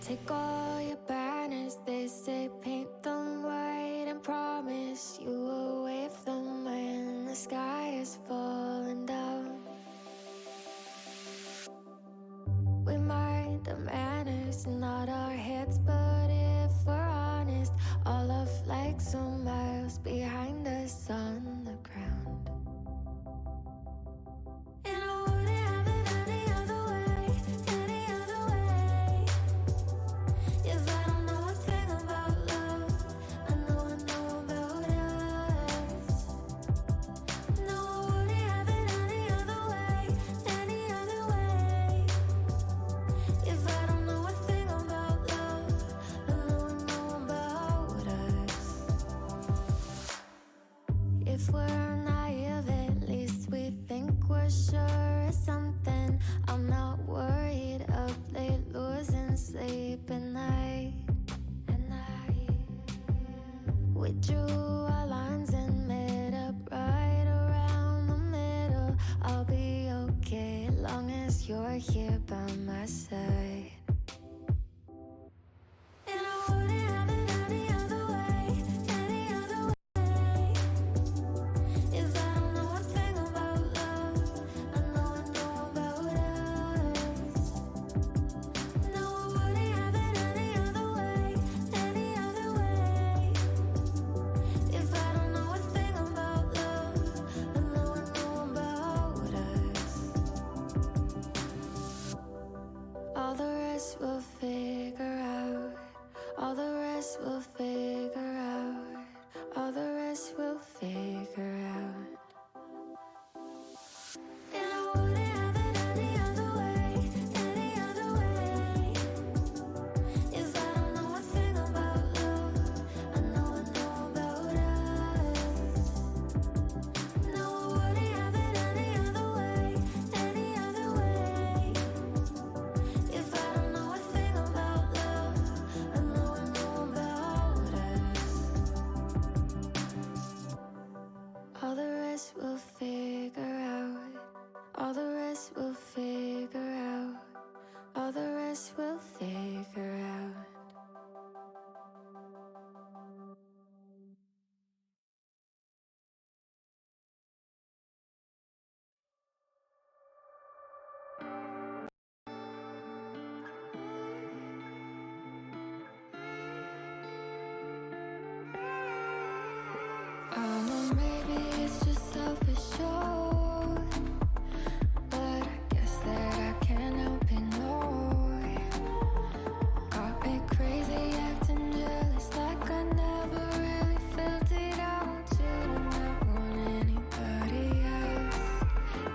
Take all your banners, they say paint them white, and promise you will wave them when the sky is falling down. We mind our manners, not our heads, but if we're honest, all of life's a miles behind us on the ground. And I wouldn't have it any other way, any other way. If I don't know a thing about love, I know about us. No, I wouldn't have it any other way, any other way. If I don't know a thing about love, I know about us. If we're naive, at least we think we're sure of something. I'm not worried of late losing sleep at night. We drew our lines and met up right around the middle. I'll be okay long as you're here by my side. And I wouldn't have it any other way, any other way. If I don't know a thing about love, I know about us. No, I wouldn't have it any other way, any other way. If I don't know a thing about love, I know about us. All the rest we'll figure out. All the rest we'll figure out. All the rest we'll figure out. And I wouldn't have it any other way, any other way. If I don't know a thing about love, I know about us. No, I wouldn't have it any other way, any other way. If I don't know a thing about love, I know about us. All the rest we'll figure out. All the rest we'll figure out. All the rest we'll figure out. I know maybe it's just selfish, but I guess that I can't help it, no. Got me crazy, acting jealous, like I never really felt it out. You do not want anybody else.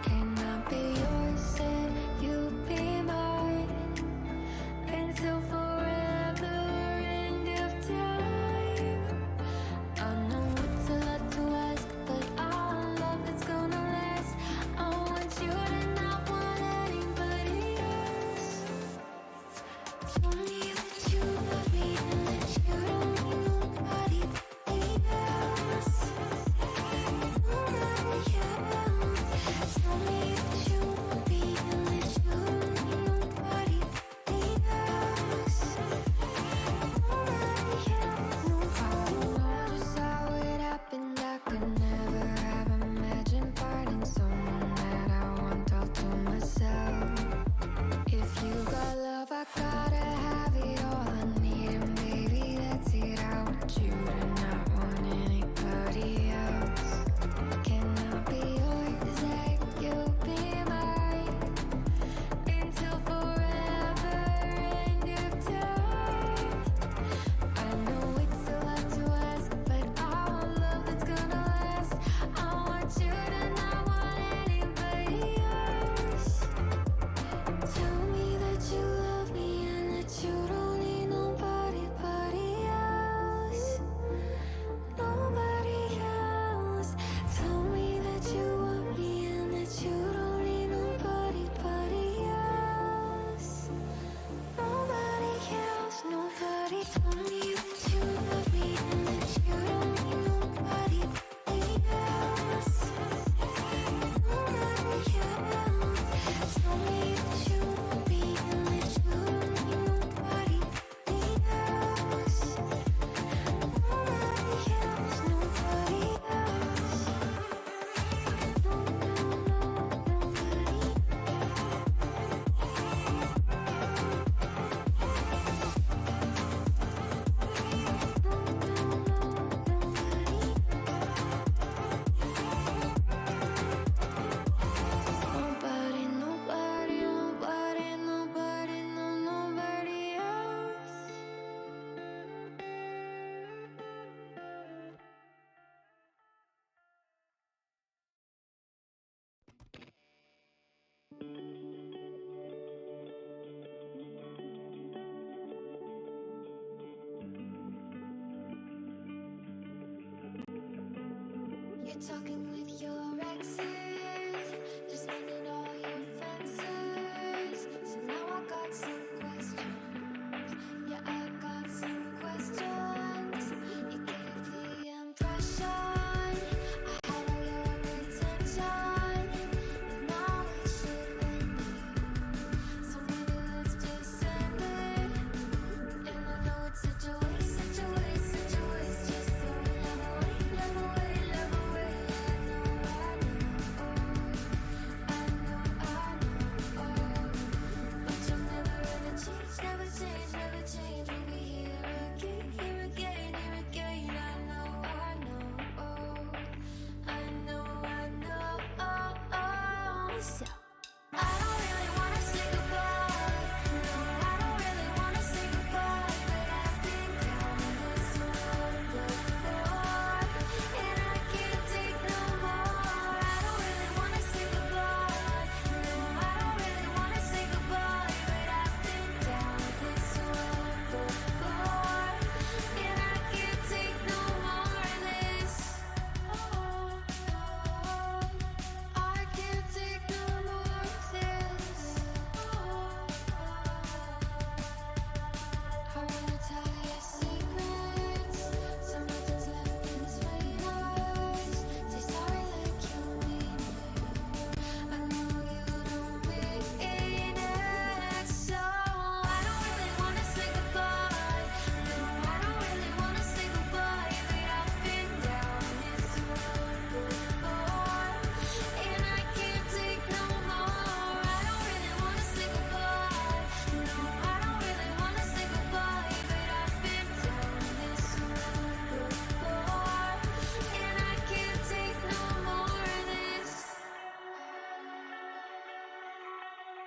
Can I be yours and you be mine until forever end of time? I know it's a lot to ask, but I want love that's gonna last. I want you to not want anybody else. Tell me that you love me and that you don't need nobody else. Nobody else. Tell me that you want me and that you don't need nobody else. Nobody knows just how it happened. I could never have imagined parting someone that I want all to myself. If you got love, I gotta have it all. I need it, baby, that's it. I want you to not want anybody else. Can I be yours and you be mine until forever end of time? I know it's a lot to ask, but I want love that's gonna last. I want you to not want anybody else. Tell me that you love me and that you don't need nobody else. Nobody else. Tell me that you want me and that you don't need nobody else. Nobody else. Nobody. Tell me that you love me and that you don't need nobody else. Nobody else. Tell me that you want me and that you don't need nobody else. talking with your exes, just mending all your fences. So now I got some questions. Yeah, I got some questions. You gave the impression I had all your attention, and now it should end here. So maybe let's just end it. And I know it's such a waste, such a waste, such a waste. Just throw love away, love away, love away. I know, but you'll never ever change, never change, never change. We'll be here again, here again, here again. I know, So I don't really wanna say goodbye. No, I don't really wanna say goodbye. But I've been down this road before, and I can't take no more. I don't really wanna say goodbye. No, I don't really wanna say goodbye. But I've been down this road before, and I can't take no more of this. I can't take no more of this. I wanna tell you secrets, so nothing's left between us. Say sorry like you mean it. I know you don't mean it. So I don't really wanna say goodbye. No, I don't really wanna say goodbye. But I've been down this road before, and I can't take no more. I don't really wanna say goodbye. No, I don't really wanna say goodbye. But I've been down this road before, and I can't take no more of this.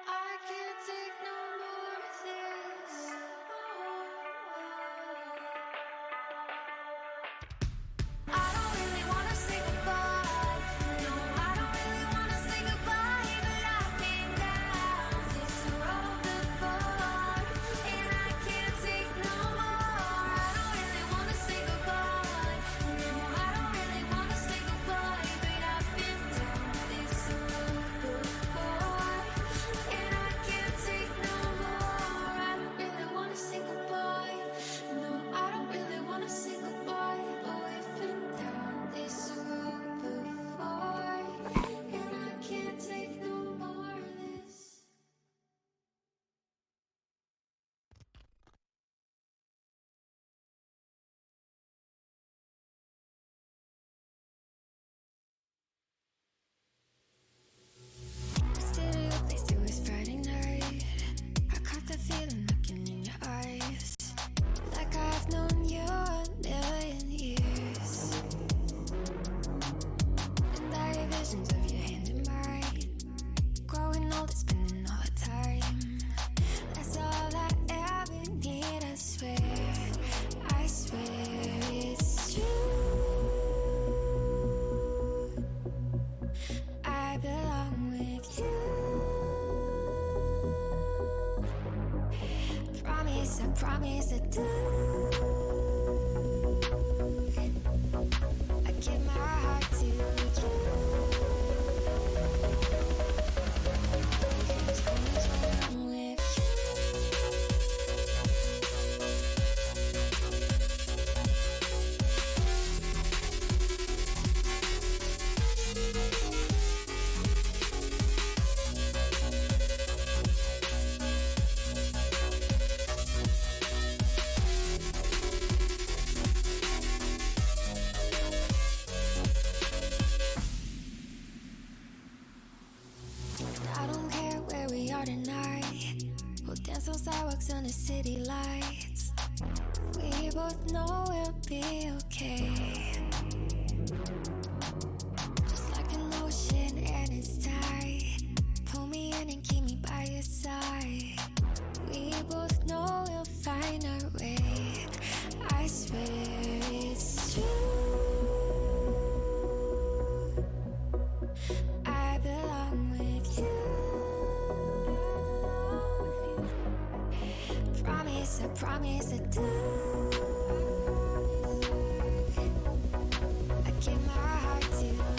I can't take no more of this. I don't really wanna say goodbye. No, I don't really wanna say goodbye. But I've been down this road before, and I can't take no more. I don't really wanna say goodbye. No, I don't really wanna say goodbye. But I've been down this road before, and I can't take no more. I don't really wanna say goodbye. No, I don't really wanna say goodbye. But we've been down this road before, and I can't take no more of this. Stereo place, it was Friday night. I caught the feeling looking in your eyes, like I've known you a million years. And I have visions of your hand in mine, growing old, spending all the time. That's all I ever need, I swear it's true. I belong with you. Promise I do. I give my heart to you. There's always wrong with I don't care where we are tonight. We'll dance on sidewalks under city lights. We both know we'll be okay. Just like an ocean and its tide. Pull me in and keep me by your side. We both know we'll find our way. I swear it's true. I belong with you. Promise I do. I give my heart to you.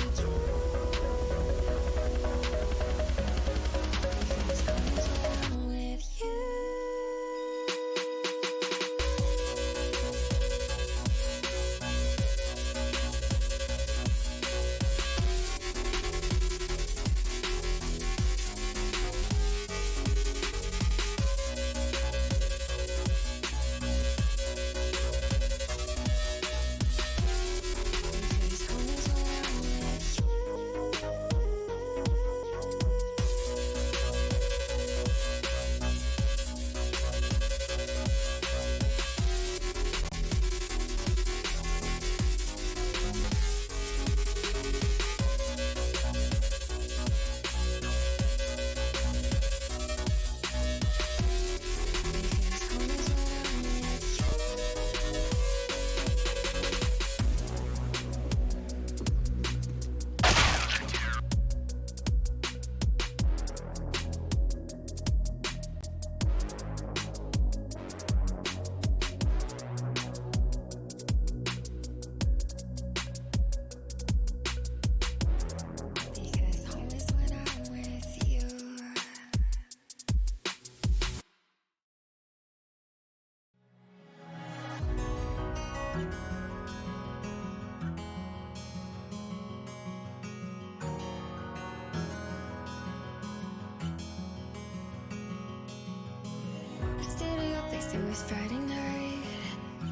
always Friday night.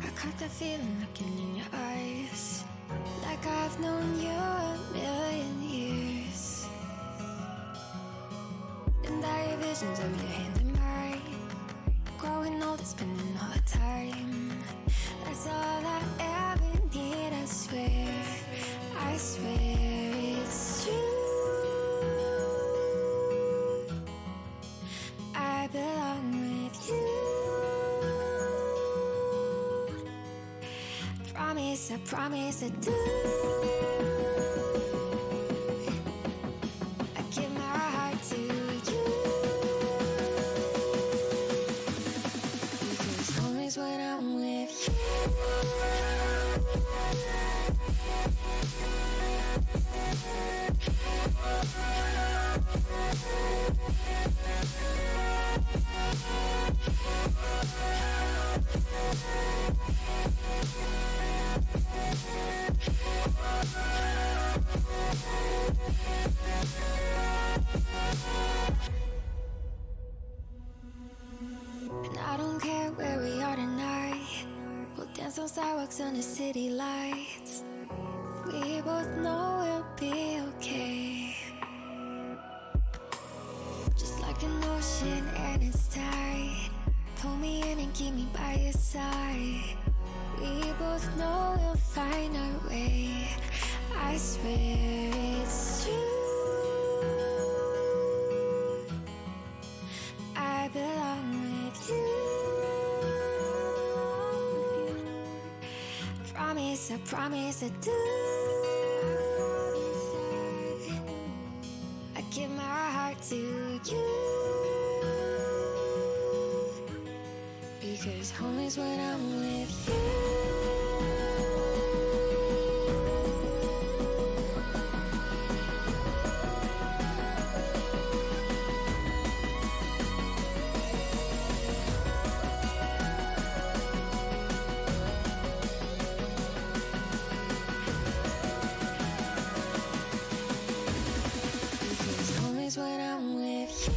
I caught that feeling looking in your eyes, like I've known you a million years. And I have visions of your hand in mine, growing old, spending all the time. That's all I ever need, I swear it's true. I belong with you. I promise I do. I give my heart to you, because home is when I'm with you. And I don't care where we are tonight, we'll dance on sidewalks under city lights. We both know we'll be okay, just like an ocean and its tide. Pull me in and keep me by your side. We both know we'll find our way, I swear it's true. I belong with you. I promise I do. I give my heart to you, because home is when I'm with you. When I'm with you.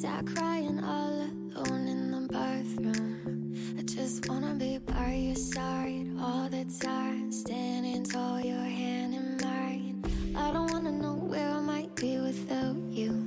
sat crying all alone in the bathroom. I just wanna be by your side all the time, standing tall, your hand in mine. I don't wanna know where I might be without you,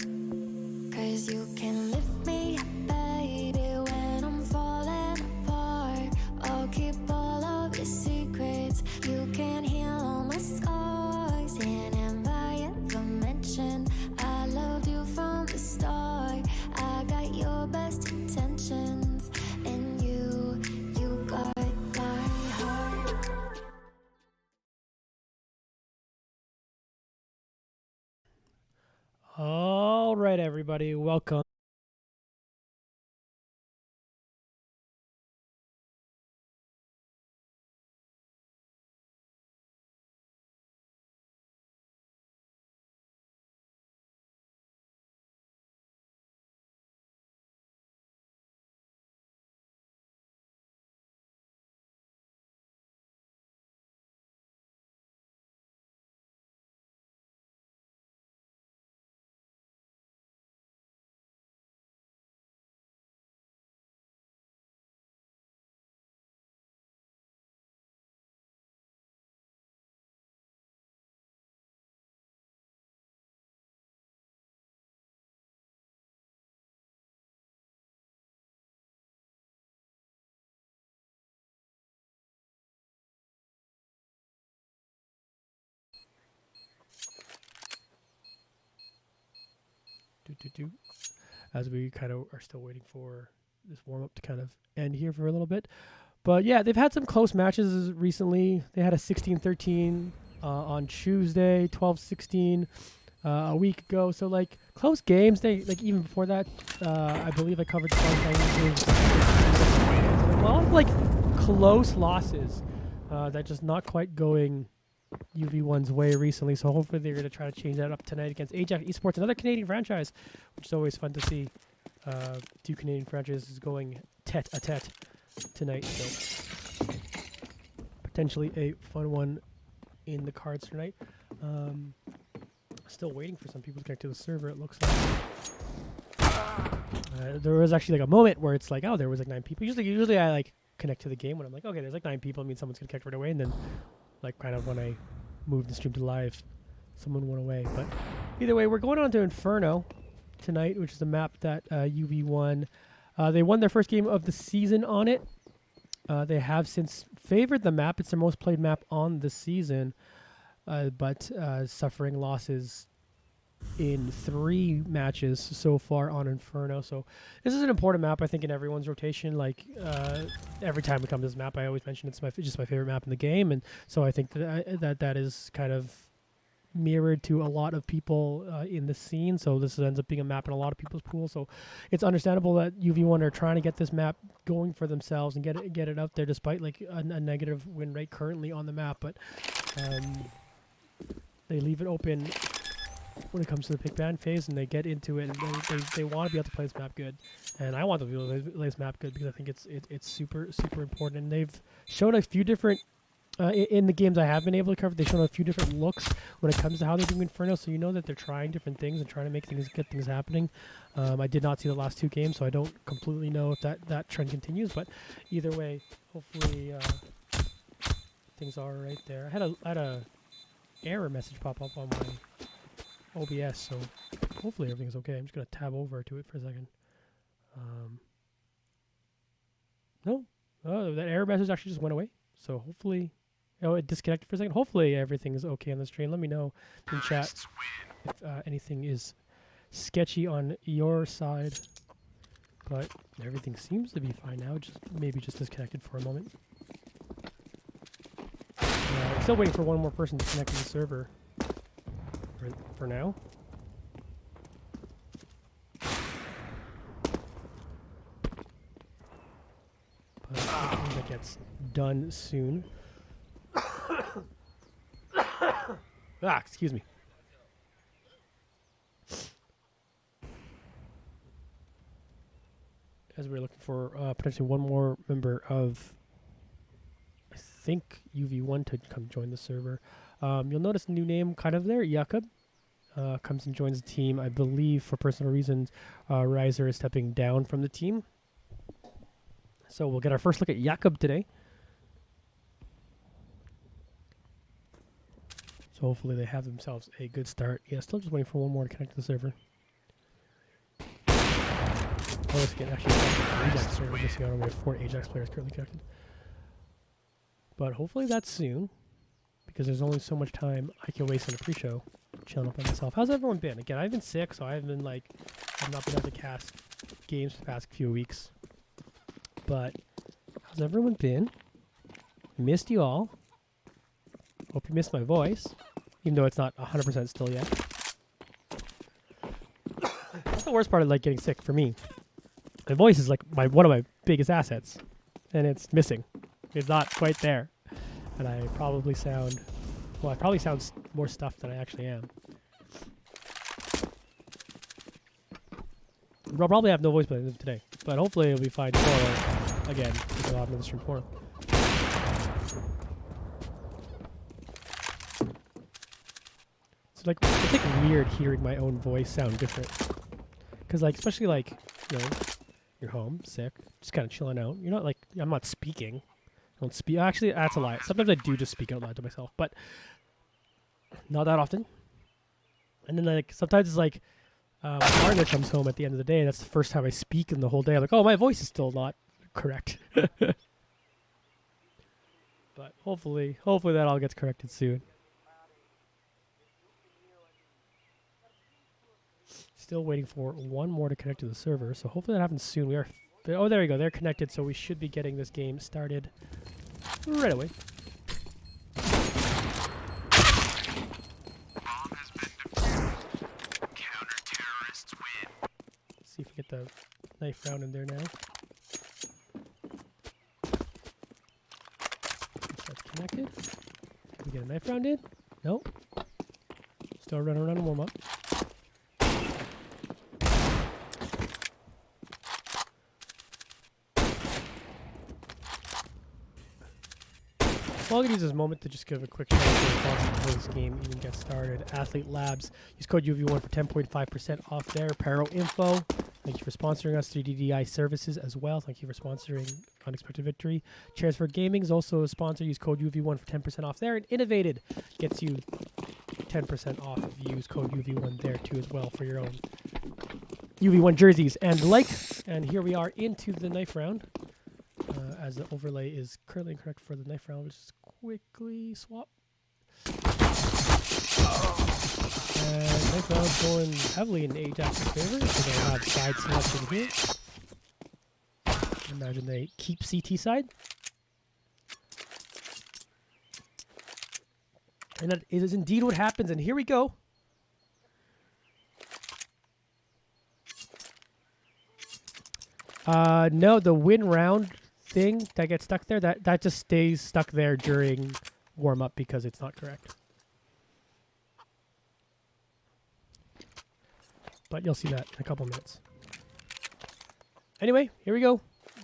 'cause you can lift me up, baby, when I'm falling apart. I'll keep all of your secrets. You can heal all my scars. And have I ever mentioned I loved you from the start? I got your best intentions, and you got my heart. All right, everybody, welcome. As we kind of are still waiting for this warm up to kind of end here for a little bit. But yeah, they've had some close matches recently. They had a 16-13 on Tuesday, 12-16 a week ago. So like close games. They like even before that, I believe I covered a lot of like close losses that just not quite going UV1's way recently. So hopefully they're going to try to change that up tonight against AJAXesports, another Canadian franchise, which is always fun to see. Two Canadian franchises going tete-a-tete tonight. So potentially a fun one in the cards tonight. Still waiting for some people to connect to the server, it looks like. There was actually like a moment where it's like, oh, there was like 9 people. Usually I like connect to the game when I'm like, okay, there's like 9 people. I mean, someone's going to connect right away. And then like kind of when I moved the stream to live, someone went away. But either way, we're going on to Inferno tonight, which is a map that UV1, they won their first game of the season on it. They have since favored the map. It's their most played map on the season, but suffering losses in 3 matches so far on Inferno. So this is an important map, I think, in everyone's rotation. Like every time we come to this map, I always mention it's just my favorite map in the game, and so I think that is kind of mirrored to a lot of people in the scene. So this ends up being a map in a lot of people's pool. So it's understandable that UV1 are trying to get this map going for themselves and get it out there, despite like a negative win rate currently on the map. But they leave it open when it comes to the pick ban phase, and they get into it, and they want to be able to play this map good, and I want to be able to play this map good because I think it's super important. And they've shown a few different in the games I have been able to cover. They've shown a few different looks when it comes to how they're doing Inferno, so you know that they're trying different things and trying to make get things happening. I did not see the last 2 games, so I don't completely know if that trend continues, but either way, hopefully things are right there. I had a error message pop up on my OBS, so hopefully everything's okay. I'm just going to tab over to it for a second. No, that error message actually just went away, so hopefully, it disconnected for a second. Hopefully everything is okay on the stream. Let me know in chat if anything is sketchy on your side, but everything seems to be fine now. Maybe just disconnected for a moment. I'm still waiting for one more person to connect to the server. For now. But hopefully that gets done soon. Excuse me. As we're looking for potentially one more member of, I think, UV1 to come join the server. You'll notice a new name kind of there, Jakob. comes and joins the team. I believe for personal reasons, Riser is stepping down from the team. So we'll get our first look at Jakob today. So hopefully they have themselves a good start. Yeah, still just waiting for one more to connect to the server. Oh, let's get actually AJAX server. Just so we have 4 AJAX players currently connected. But hopefully that's soon, because there's only so much time I can waste on a pre-show chilling up by myself. How's everyone been? Again, I've been sick, so I've not been able to cast games for the past few weeks. But how's everyone been? Missed you all. Hope you missed my voice, even though it's not 100% still yet. That's the worst part of getting sick for me. My voice is one of my biggest assets, and it's missing. It's not quite there, and I probably sound more stuffed than I actually am. I'll probably have no voice by the end of today, but hopefully it'll be fine tomorrow. Again, because I'll have another stream tomorrow. It's weird hearing my own voice sound different. Because especially you're home, sick, just kind of chilling out. You're not I'm not speaking. I don't speak. Actually, that's a lie. Sometimes I do just speak out loud to myself, but not that often. And then sometimes it's my partner comes home at the end of the day. That's the first time I speak in the whole day. I'm like, oh, my voice is still not correct. But hopefully that all gets corrected soon. Still waiting for one more to connect to the server, so hopefully that happens soon. Oh, there we go. They're connected, so we should be getting this game started right away. See if we get the knife round in there now. That's connected. Can we get a knife round in? Nope. Still running around and warm up. Well, I'm going to use this moment to just give a quick shout out to the sponsor before this game even gets started. Athlete Labs. Use code UV1 for 10.5% off there. Paro Info. Thank you for sponsoring us. 3DDI Services as well. Thank you for sponsoring Unexpected Victory. Chairs for Gaming is also a sponsor. Use code UV1 for 10% off there. And Innovated gets you 10% off if you use code UV1 there too as well for your own UV1 jerseys and And here we are into the knife round. As the overlay is currently incorrect for the knife round, let's just quickly swap. And knife round's going heavily in AJAX's favor, so they'll have side selection here. Imagine they keep CT side. And that is indeed what happens, and here we go. No, the win round thing that gets stuck there, that just stays stuck there during warm-up because it's not correct. But you'll see that in a couple minutes. Anyway, here we go.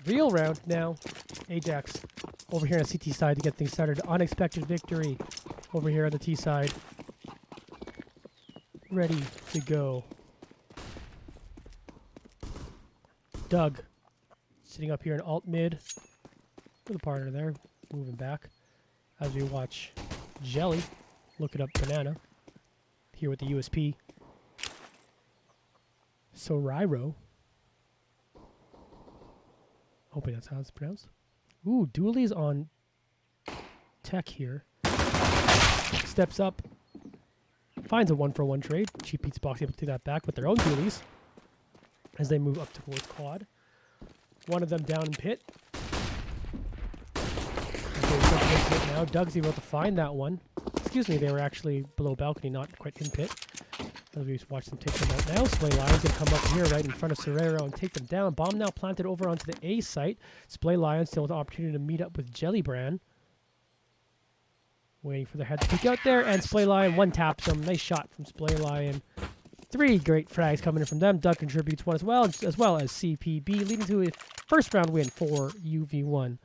Real round now. AJAX over here on the CT side to get things started. Unexpected Victory over here on the T side. Ready to go. Doug sitting up here in alt mid with a partner there, moving back as we watch Jelly looking up Banana here with the USP. Soriro. Hoping that's how it's pronounced. Ooh, Dooley's on tech here. Steps up. Finds a 1-for-1 trade. Cheap Beats Box able to take that back with their own Doolies as they move up towards quad. One of them down in pit. Okay, now Doug's able to find that one. Excuse me, they were actually below balcony, not quite in pit. As we watch them take them out now. Splay Lions gonna come up here right in front of Serrero and take them down. Bomb now planted over onto the A site. Splay Lions still with the opportunity to meet up with Jellybrand. Waiting for their head to peek out there, and Splay Lion one taps them. Nice shot from Splay Lion. 3 great frags coming in from them. Doug contributes one as well as CPB, leading to a first round win for UV1.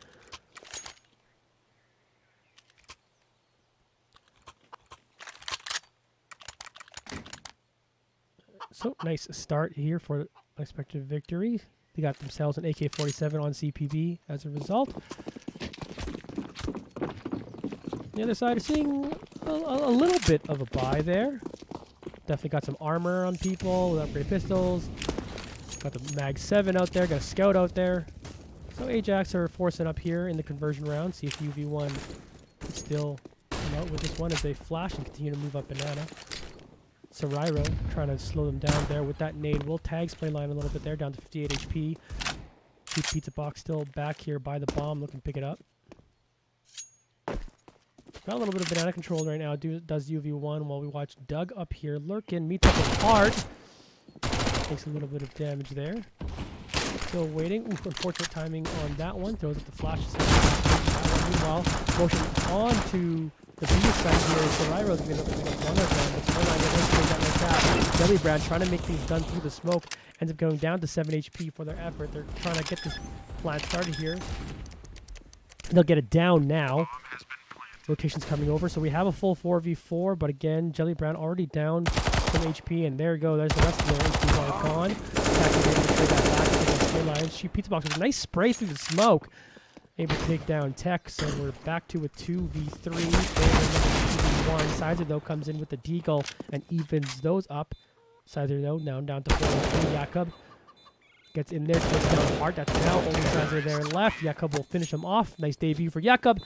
So nice start here for unexpected victory. They got themselves an AK-47 on CPB as a result. The other side is seeing a little bit of a buy there. Definitely got some armor on people with upgraded pistols. Got the Mag 7 out there, got a scout out there. So Ajax are forcing up here in the conversion round. See if UV1 can still come out with this one as they flash and continue to move up banana. Sarairo trying to slow them down there with that nade. Will tag spray line a little bit there, down to 58 HP. Cheap Pizza Box still back here by the bomb, looking to pick it up. Got a little bit of banana control right now, does UV1, while we watch Doug up here lurking. Meets up with Hart. Takes a little bit of damage there. Still waiting. Ooh, unfortunate timing on that one. Throws up the flash. Meanwhile, motion on to the B side here. Sarairo's going to pick up one of them. It's Jelly Brand trying to make things done through the smoke. Ends up going down to 7 HP for their effort. They're trying to get this plant started here. They'll get it down now. Rotation's coming over, so we have a full 4v4, but again, Jelly Brown already down some HP, and there you go. There's the rest of their HP all gone. Attacking able to trade that back to the spear line. Cheap Pizza Box with a nice spray through the smoke. Able to take down Tech, so we're back to a 2v3. 2v1. Sizer, though, comes in with the Deagle and evens those up. Sizer, though, now down to 4v3. Jakob gets in there, takes down Hart. That's now only Sizer there left. Jakob will finish him off. Nice debut for Jakob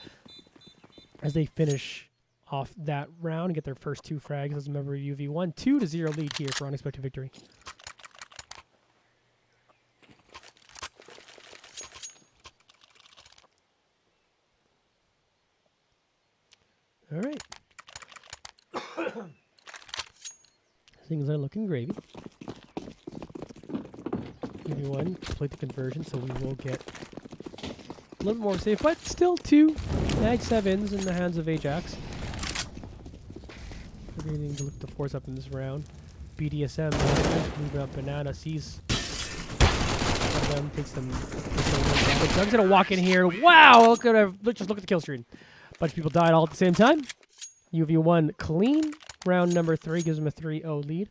as they finish off that round and get their first 2 frags as a member of UV1. 2-0 lead here for unexpected victory. All right. Things are looking gravy. UV1 complete the conversion, so we will get a little more safe, but still 2 Mag 7s in the hands of Ajax. Everything to look to force up in this round. BDSM moving up banana, sees one of them, takes them. But Doug's gonna walk in here. Wow! Let's just look at the kill stream. A bunch of people died all at the same time. UV1 clean. Round number 3 gives them a 3-0 lead.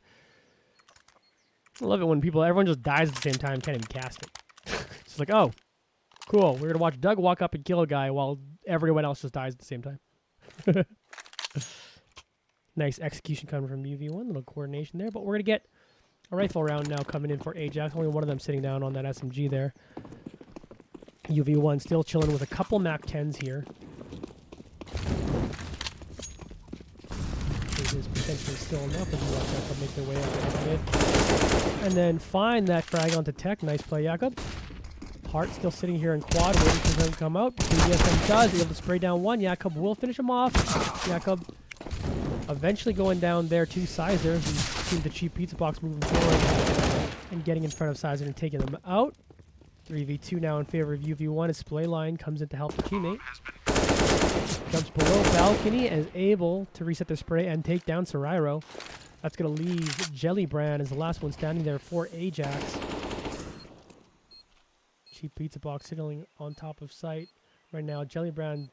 I love it when everyone just dies at the same time, can't even cast it. It's like, oh, cool. We're gonna watch Doug walk up and kill a guy while everyone else just dies at the same time. Nice execution coming from UV1. Little coordination there. But we're going to get a rifle round now coming in for Ajax. Only one of them sitting down on that SMG there. UV1 still chilling with a couple Mac 10s here. It is potentially still enough as we watch Jakob make their way up to mid. And then find that frag onto Tech. Nice play, Jakob. Hart still sitting here in quad, waiting for them to come out. BDSM does. He's able to spray down one. Jakob will finish him off. Jakob eventually going down there to Sizer. He's seen the Cheap Pizza Box moving forward and getting in front of Sizer and taking them out. 3v2 now in favor of UV1 as Splay Line comes in to help the teammate. Jumps below balcony and is able to reset their spray and take down Sarairo. That's going to leave Jelly Brand as the last one standing there for Ajax. Cheap Pizza Box sitting on top of site right now. Jelly Brand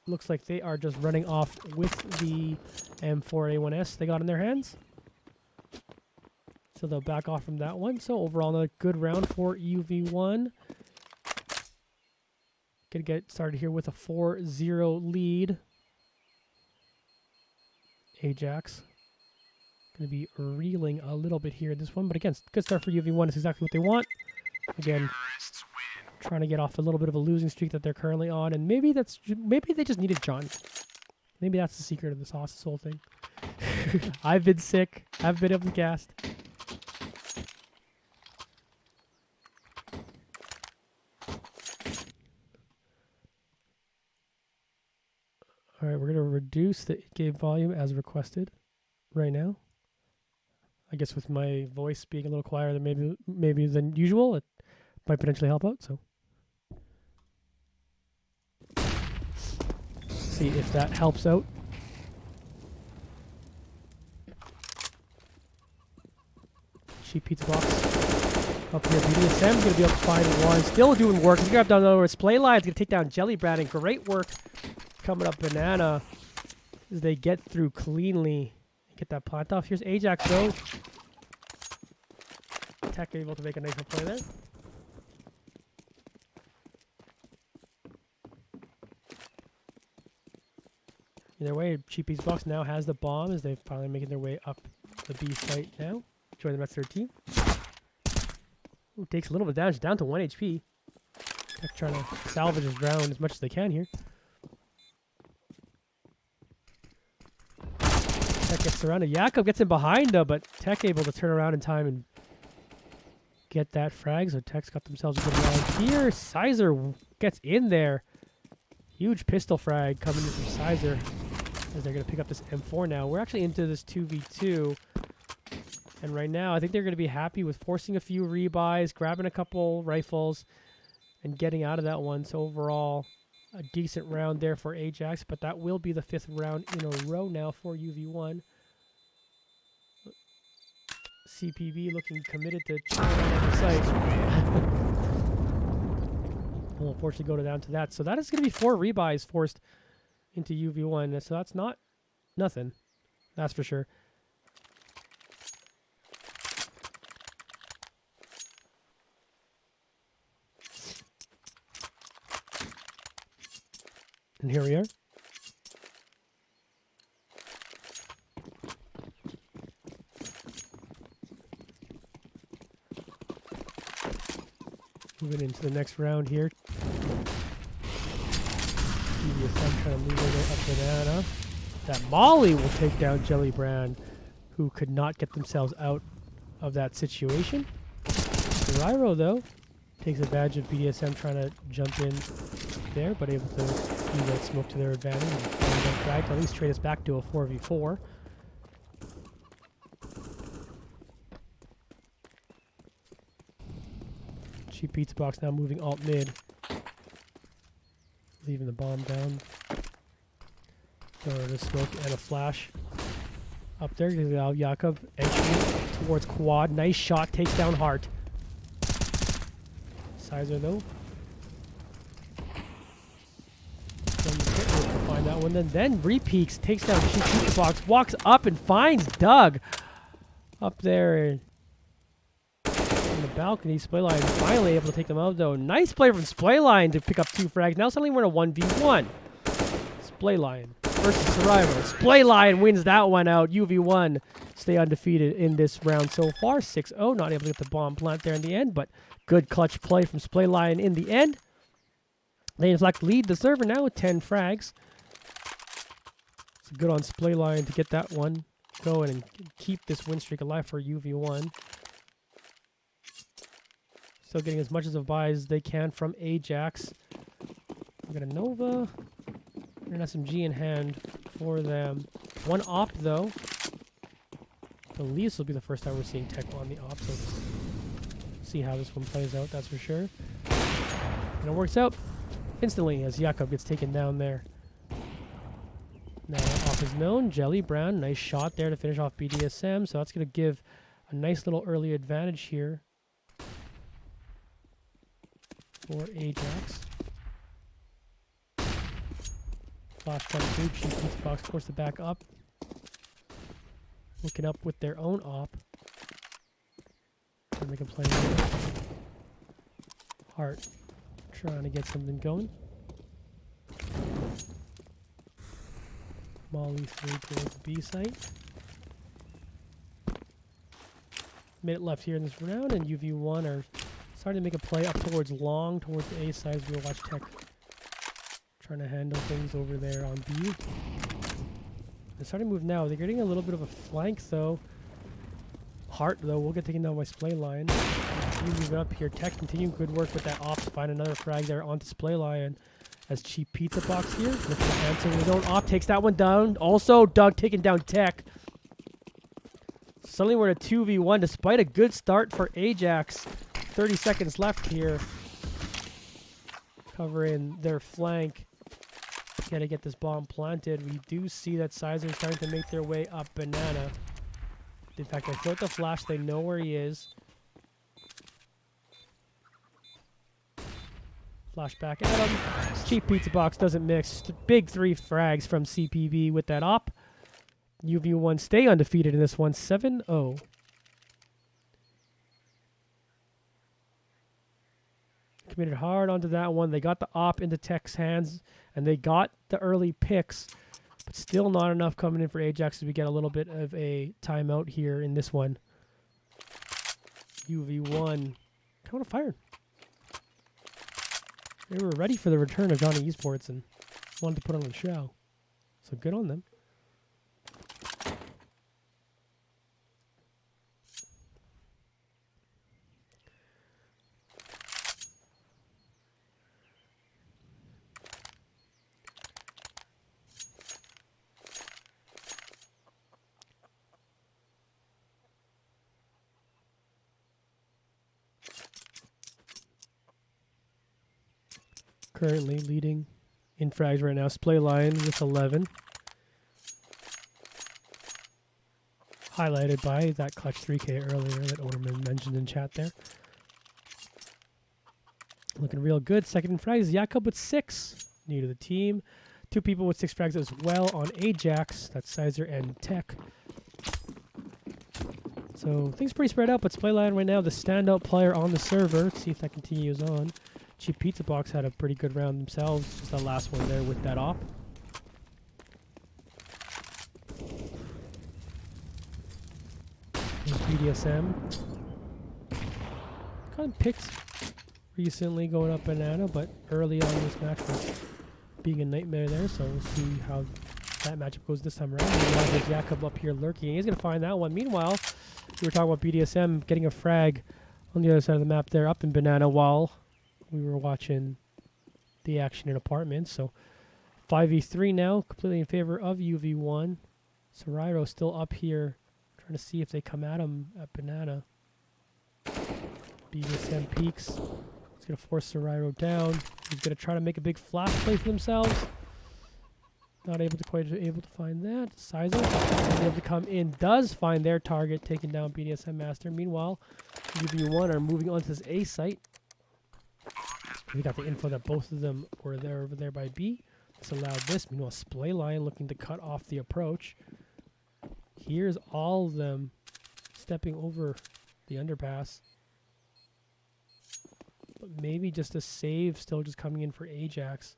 looks like they are just running off with the M4A1S they got in their hands. So they'll back off from that one. So overall, another good round for UV1. Gonna get started here with a 4-0 lead. Ajax gonna be reeling a little bit here in this one, but again, good start for UV1. It's exactly what they want. Again, trying to get off a little bit of a losing streak that they're currently on, and maybe they just needed John. Maybe that's the secret of this whole thing. I've been sick. I've been able to cast. All right, we're gonna reduce the game volume as requested right now. I guess with my voice being a little quieter than maybe than usual, it might potentially help out. So. See if that helps out. Cheap Pizza Box up here. BDSM's going to be able to find one. Still doing work. He's going to grab down the other Splay Line's going to take down Jelly Brand. And great work coming up banana as they get through cleanly. Get that plant off. Here's Ajax though. Tech able to make a nice play there. Either way, Cheapy's Box now has the bomb as they're finally making their way up the B site now. Join the rest of their team. Ooh, takes a little bit of damage, down to 1 HP. Tech trying to salvage his round as much as they can here. Tech gets surrounded. Jakob gets in behind though, but Tech able to turn around in time and get that frag. So Tech's got themselves a good round here. Sizer gets in there. Huge pistol frag coming in from Sizer as they're going to pick up this M4 now. We're actually into this 2v2. And right now, I think they're going to be happy with forcing a few rebuys, grabbing a couple rifles, and getting out of that one. So overall, a decent round there for Ajax, but that will be the 5th round in a row now for UV1. CPB looking committed to on the site. We'll unfortunately go down to that. So that is going to be 4 rebuys forced into UV1. So that's not nothing. That's for sure. And here we are. Moving into the next round here. BDSM trying to move over up banana. That Molly will take down Jellybrand, who could not get themselves out of that situation. Ryro, though, takes advantage of BDSM trying to jump in there, but able to use that smoke to their advantage and frag to at least trade us back to a 4v4. Cheap Pizza Box now moving alt mid. Leaving the bomb down. Throwing a smoke and a flash. Up there, Jakob entry towards quad. Nice shot, takes down Hart. Sizer though. Find that one. Then repeaks, takes down Cheap Pizza Box, walks up and finds Doug. Up there. On the balcony, Splayline finally able to take them out though. Nice play from Splayline to pick up 2 frags. Now suddenly we're in a 1v1. Splayline versus Survivor. Splayline wins that one out. UV1 stay undefeated in this round so far. 6-0. Not able to get the bomb plant there in the end, but good clutch play from Splayline in the end. They in fact lead the server now with 10 frags. It's good on Splayline to get that one going and keep this win streak alive for UV1. Still getting as much as a buy as they can from Ajax. We got a Nova and an SMG in hand for them. 1 op though. I believe this will be the first time we're seeing Tech on the op, so let's see how this one plays out, that's for sure. And it works out instantly as Jakob gets taken down there. Now op is known. Jelly Brown, nice shot there to finish off BDSM, so that's going to give a nice little early advantage here for Ajax. Flash coming through. Cheap Pizza Box forced to back up. Looking up with their own op. And they can play Hart trying to get something going. Molly through towards the B site. Minute left here in this round, and UV1 are starting to make a play up towards long, towards the A side. We'll watch Tech trying to handle things over there on B. They're starting to move now. They're getting a little bit of a flank, though. Hart, though, will get taken down by Splayline. Move up here. Tech continuing good work with that op to find another frag there onto Splayline. As Cheap Pizza Box here. Looking to answer with his own op. Takes that one down. Also, Doug taking down Tech. Suddenly we're in a 2v1 despite a good start for Ajax. 30 seconds left here. Covering their flank. Gotta get this bomb planted. We do see that Sizer is starting to make their way up banana. In fact, I thought the flash, they know where he is. Flash back at him. Cheap Pizza Box doesn't mix. Big 3 frags from CPB with that op. UV1 stay undefeated in this one, 7-0. committed hard onto that one. They got the op into Tech's hands, and they got the early picks, but still not enough coming in for Ajax as we get a little bit of a timeout here in this one. UV1 kind of fired. They were ready for the return of jonnyesports and wanted to put on a show. So good on them. Currently leading in frags right now. Splay Lion with 11. Highlighted by that clutch 3K earlier that Oderman mentioned in chat there. Looking real good. Second in frags, Jakob with 6. New to the team. 2 people with 6 frags as well on Ajax. That's Sizer and Tech. So things pretty spread out, but Splay Lion right now, the standout player on the server. Let's see if that continues on. Cheap Pizza Box had a pretty good round themselves. Just the last one there with that op. There's BDSM. Kind of picked recently going up banana, but early on this match was being a nightmare there. So we'll see how that matchup goes this time around. Meanwhile, there's Jakob up here lurking. He's going to find that one. Meanwhile, we were talking about BDSM getting a frag on the other side of the map there up in banana while we were watching the action in apartments. So 5v3 now, completely in favor of UV1. Serairo still up here, trying to see if they come at him at banana. BDSM peaks. He's going to force Serairo down. He's going to try to make a big flash play for themselves. Not quite able to find that. Sizer is able to come in. Does find their target, taking down BDSM Master. Meanwhile, UV1 are moving on to this A site. We got the info that both of them were there over there by B. This allowed this. Meanwhile, Splay Lion looking to cut off the approach. Here's all of them stepping over the underpass. But maybe just a save still just coming in for Ajax.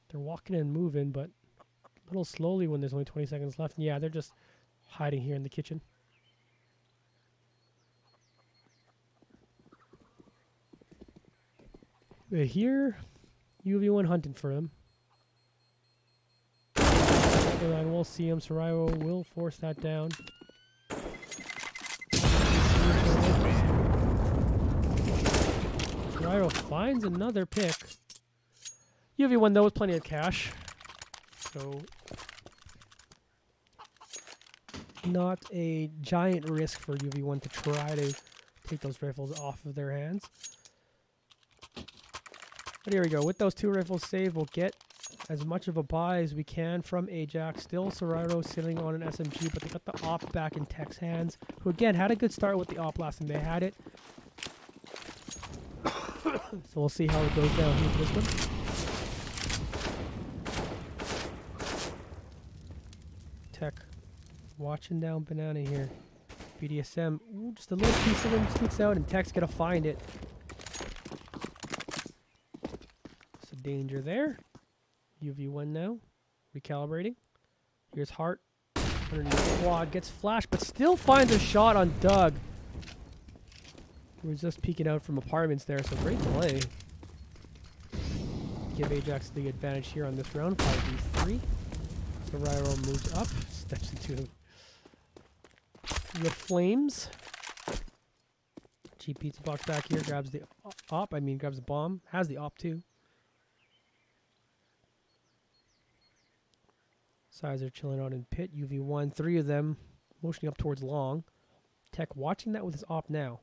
They're walking and moving, but a little slowly when there's only 20 seconds left. And yeah, they're just hiding here in the kitchen. Here, UV1 hunting for him. And we'll see him. Serairo will force that down. Serairo finds another pick. UV1 though with plenty of cash. So not a giant risk for UV1 to try to take those rifles off of their hands. But here we go. With those 2 rifles saved, we'll get as much of a buy as we can from Ajax. Still Serairo sitting on an SMG, but they got the op back in Tech's hands, who again had a good start with the op last time they had it. So we'll see how it goes down here for this one. Tech watching down banana here. BDSM, ooh, just a little piece of him sneaks out, and Tech's gonna find it. Danger there. UV1 now. Recalibrating. Here's Hart. Underneath quad. Gets flashed, but still finds a shot on Doug. Who was just peeking out from apartments there, so great play. Give Ajax the advantage here on this round. 5v3. Serairo moves up. Steps into the flames. Cheap Pizza Box back here. Grabs the op. Grabs the bomb. Has the op too. Sizer chilling out in pit. UV1, 3 of them motioning up towards long. Tech watching that with his op now.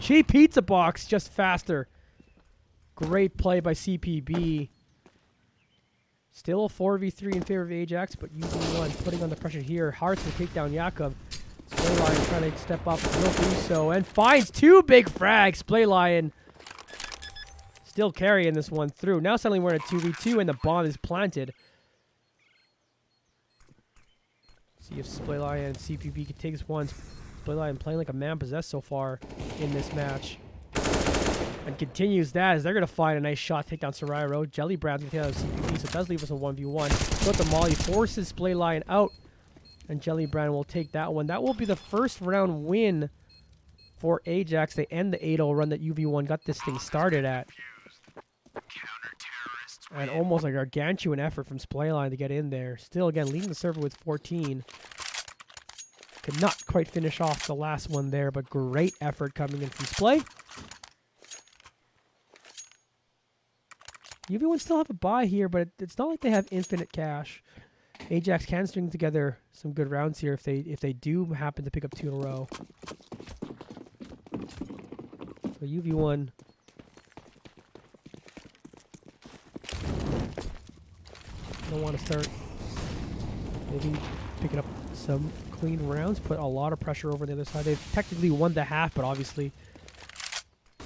Cheap Pizza Box, just faster. Great play by CPB. Still a 4v3 in favor of Ajax, but UV1 putting on the pressure here. Hearts will take down Jakob. Splay Lion trying to step up, will do so, and finds 2 big frags. Splay Lion still carrying this one through. Now suddenly we're in a 2v2 and the bomb is planted. See if Splay Lion and CPB can take this one. Splayline playing like a man possessed so far in this match. And continues that as they're going to find a nice shot, take down Soriro. Jelly Brown's going to take out CPP, so it does leave us a 1v1. But the Molly forces Splayline out, and Jelly Brown will take that one. That will be the first round win for Ajax. They end the 8-0 run that UV1 got this thing started at. And almost a gargantuan effort from Splayline to get in there. Still, again, leading the server with 14. Could not quite finish off the last one there, but great effort coming in from Splay. UV1 still have a buy here, but it's not like they have infinite cash. Ajax can string together some good rounds here if they do happen to pick up 2 in a row. So UV1 don't want to start maybe picking up some clean rounds, put a lot of pressure over the other side. They've technically won the half, but obviously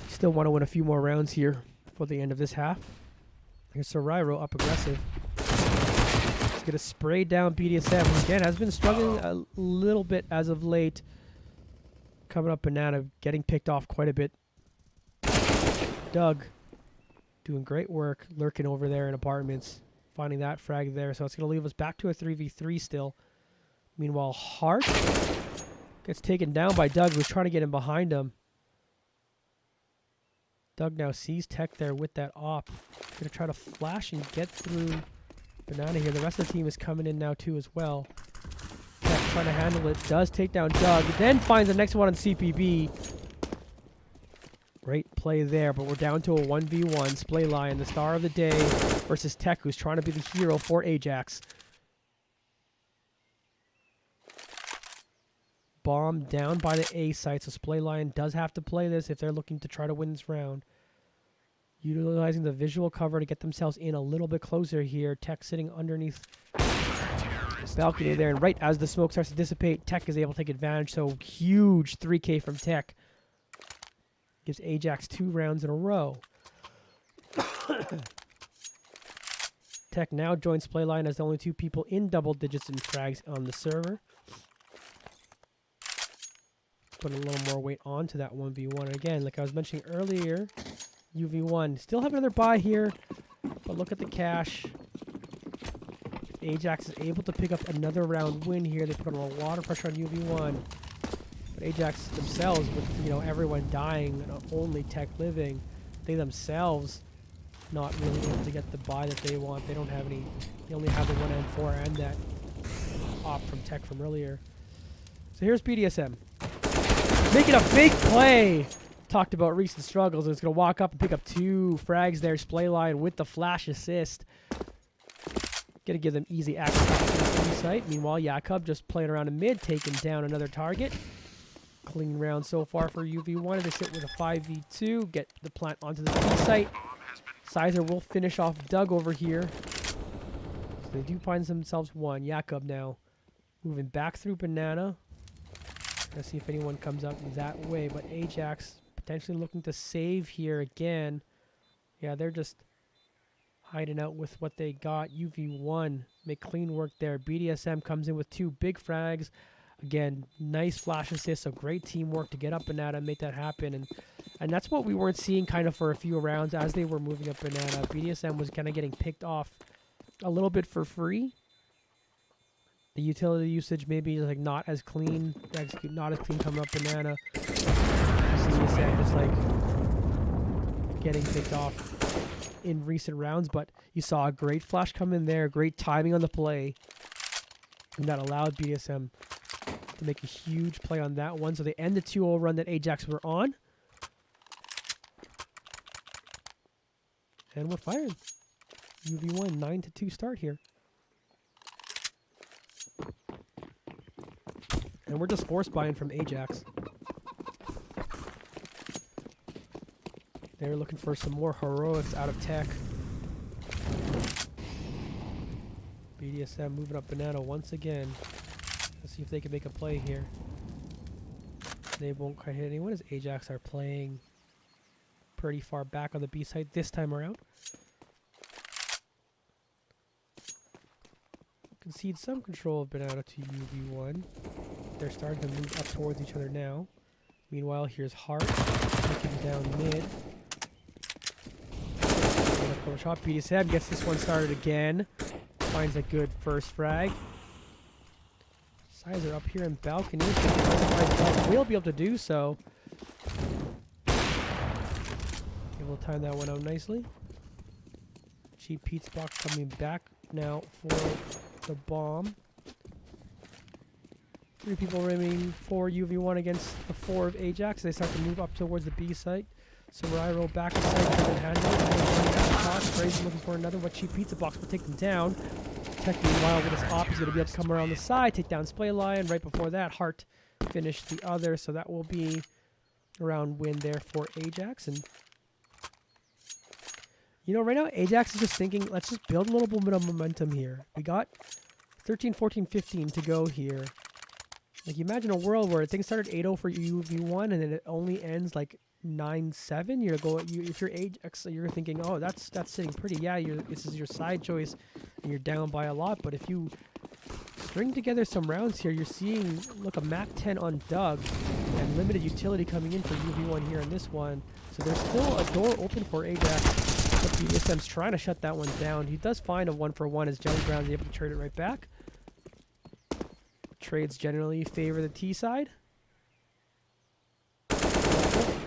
still want to win a few more rounds here for the end of this half. Here's Soriro up aggressive. He's going to spray down BDSM, who again has been struggling a little bit as of late. Coming up Banana, getting picked off quite a bit. Doug doing great work, lurking over there in apartments, finding that frag there. So it's going to leave us back to a 3v3 still. Meanwhile, Hart gets taken down by Doug, who's trying to get him behind him. Doug now sees Tech there with that op. Going to try to flash and get through Banana here. The rest of the team is coming in now too as well. Tech trying to handle it. Does take down Doug. Then finds the next one on CPB. Great play there, but we're down to a 1v1. Splayline, the star of the day, versus Tech, who's trying to be the hero for Ajax. Bomb down by the A site, so Splayline does have to play this if they're looking to try to win this round. Utilizing the visual cover to get themselves in a little bit closer here. Tech sitting underneath balcony there, and right as the smoke starts to dissipate, Tech is able to take advantage, so huge 3K from Tech. Gives Ajax 2 rounds in a row. Tech now joins Splayline as the only 2 people in double digits in frags on the server. Put a little more weight onto that 1v1. And again, like I was mentioning earlier, UV1 still have another buy here, but look at the cash. If Ajax is able to pick up another round win here, they put on a lot of pressure on UV1. But Ajax themselves, with everyone dying and only Tech living, they themselves not really able to get the buy that they want. They don't have any. They only have the 1M4 and that op from Tech from earlier. So here's BDSM. Making a big play. Talked about recent struggles. And it's going to walk up and pick up 2 frags there. Splayline with the flash assist. Going to give them easy access to the site. Meanwhile, Jakob just playing around in mid, taking down another target. Clean round so far for UV1. They sit with a 5v2. Get the plant onto the B site. Sizer will finish off Doug over here. So they do find themselves 1. Jakob now moving back through Banana. Let's see if anyone comes up that way, but Ajax potentially looking to save here again. Yeah, they're just hiding out with what they got. UV1 make clean work there. BDSM comes in with 2 big frags. Again, nice flash assist, so great teamwork to get up Banana and make that happen. And that's what we weren't seeing kind of for a few rounds as they were moving up Banana. BDSM was kind of getting picked off a little bit for free. The utility usage maybe like not as clean, not as clean coming up Banana. BDSM just like getting picked off in recent rounds, but you saw a great flash come in there, great timing on the play, and that allowed BDSM to make a huge play on that one. So they end the 2-0 run that Ajax were on. And we're firing. UV1 9-2 start here. And we're just force buying from Ajax. They're looking for some more heroics out of Tech. BDSM moving up Banana once again. Let's see if they can make a play here. They won't quite hit anyone as Ajax are playing pretty far back on the B side this time around. Concede some control of Banana to UV1. they're starting to move up towards each other now. Meanwhile, here's Hart looking down mid. Shot. BDSM gets this one started again. Finds a good first frag. Sizer up here in balcony. Will be able to do so. Able to time that one out nicely. Cheap Pete's box coming back now for the bomb. 3 people remaining for UV1 against the 4 of Ajax. They start to move up towards the B site. So Ryro back aside, good handle. Crazy looking for another. What Cheap Pizza Box will take them down. Tech meanwhile with his op, he's going to be able to come around the side, take down Splay Lion. Right before that, Hart finished the other. So that will be a round win there for Ajax. And you know, right now Ajax is just thinking, let's just build a little bit of momentum here. We got 13, 14, 15 to go here. Like, imagine a world where things started 8-0 for UV1 and then it only ends like 9-7. If you're Ajax, you're thinking, oh, that's sitting pretty. Yeah, this is your side choice, and you're down by a lot. But if you string together some rounds here, you're seeing, look, a Mac 10 on Doug and limited utility coming in for UV1 here in this one. So there's still a door open for Ajax. But BSM's trying to shut that one down. He does find a 1-for-1 as Jelly Brown's able to trade it right back. Trades generally favor the T side.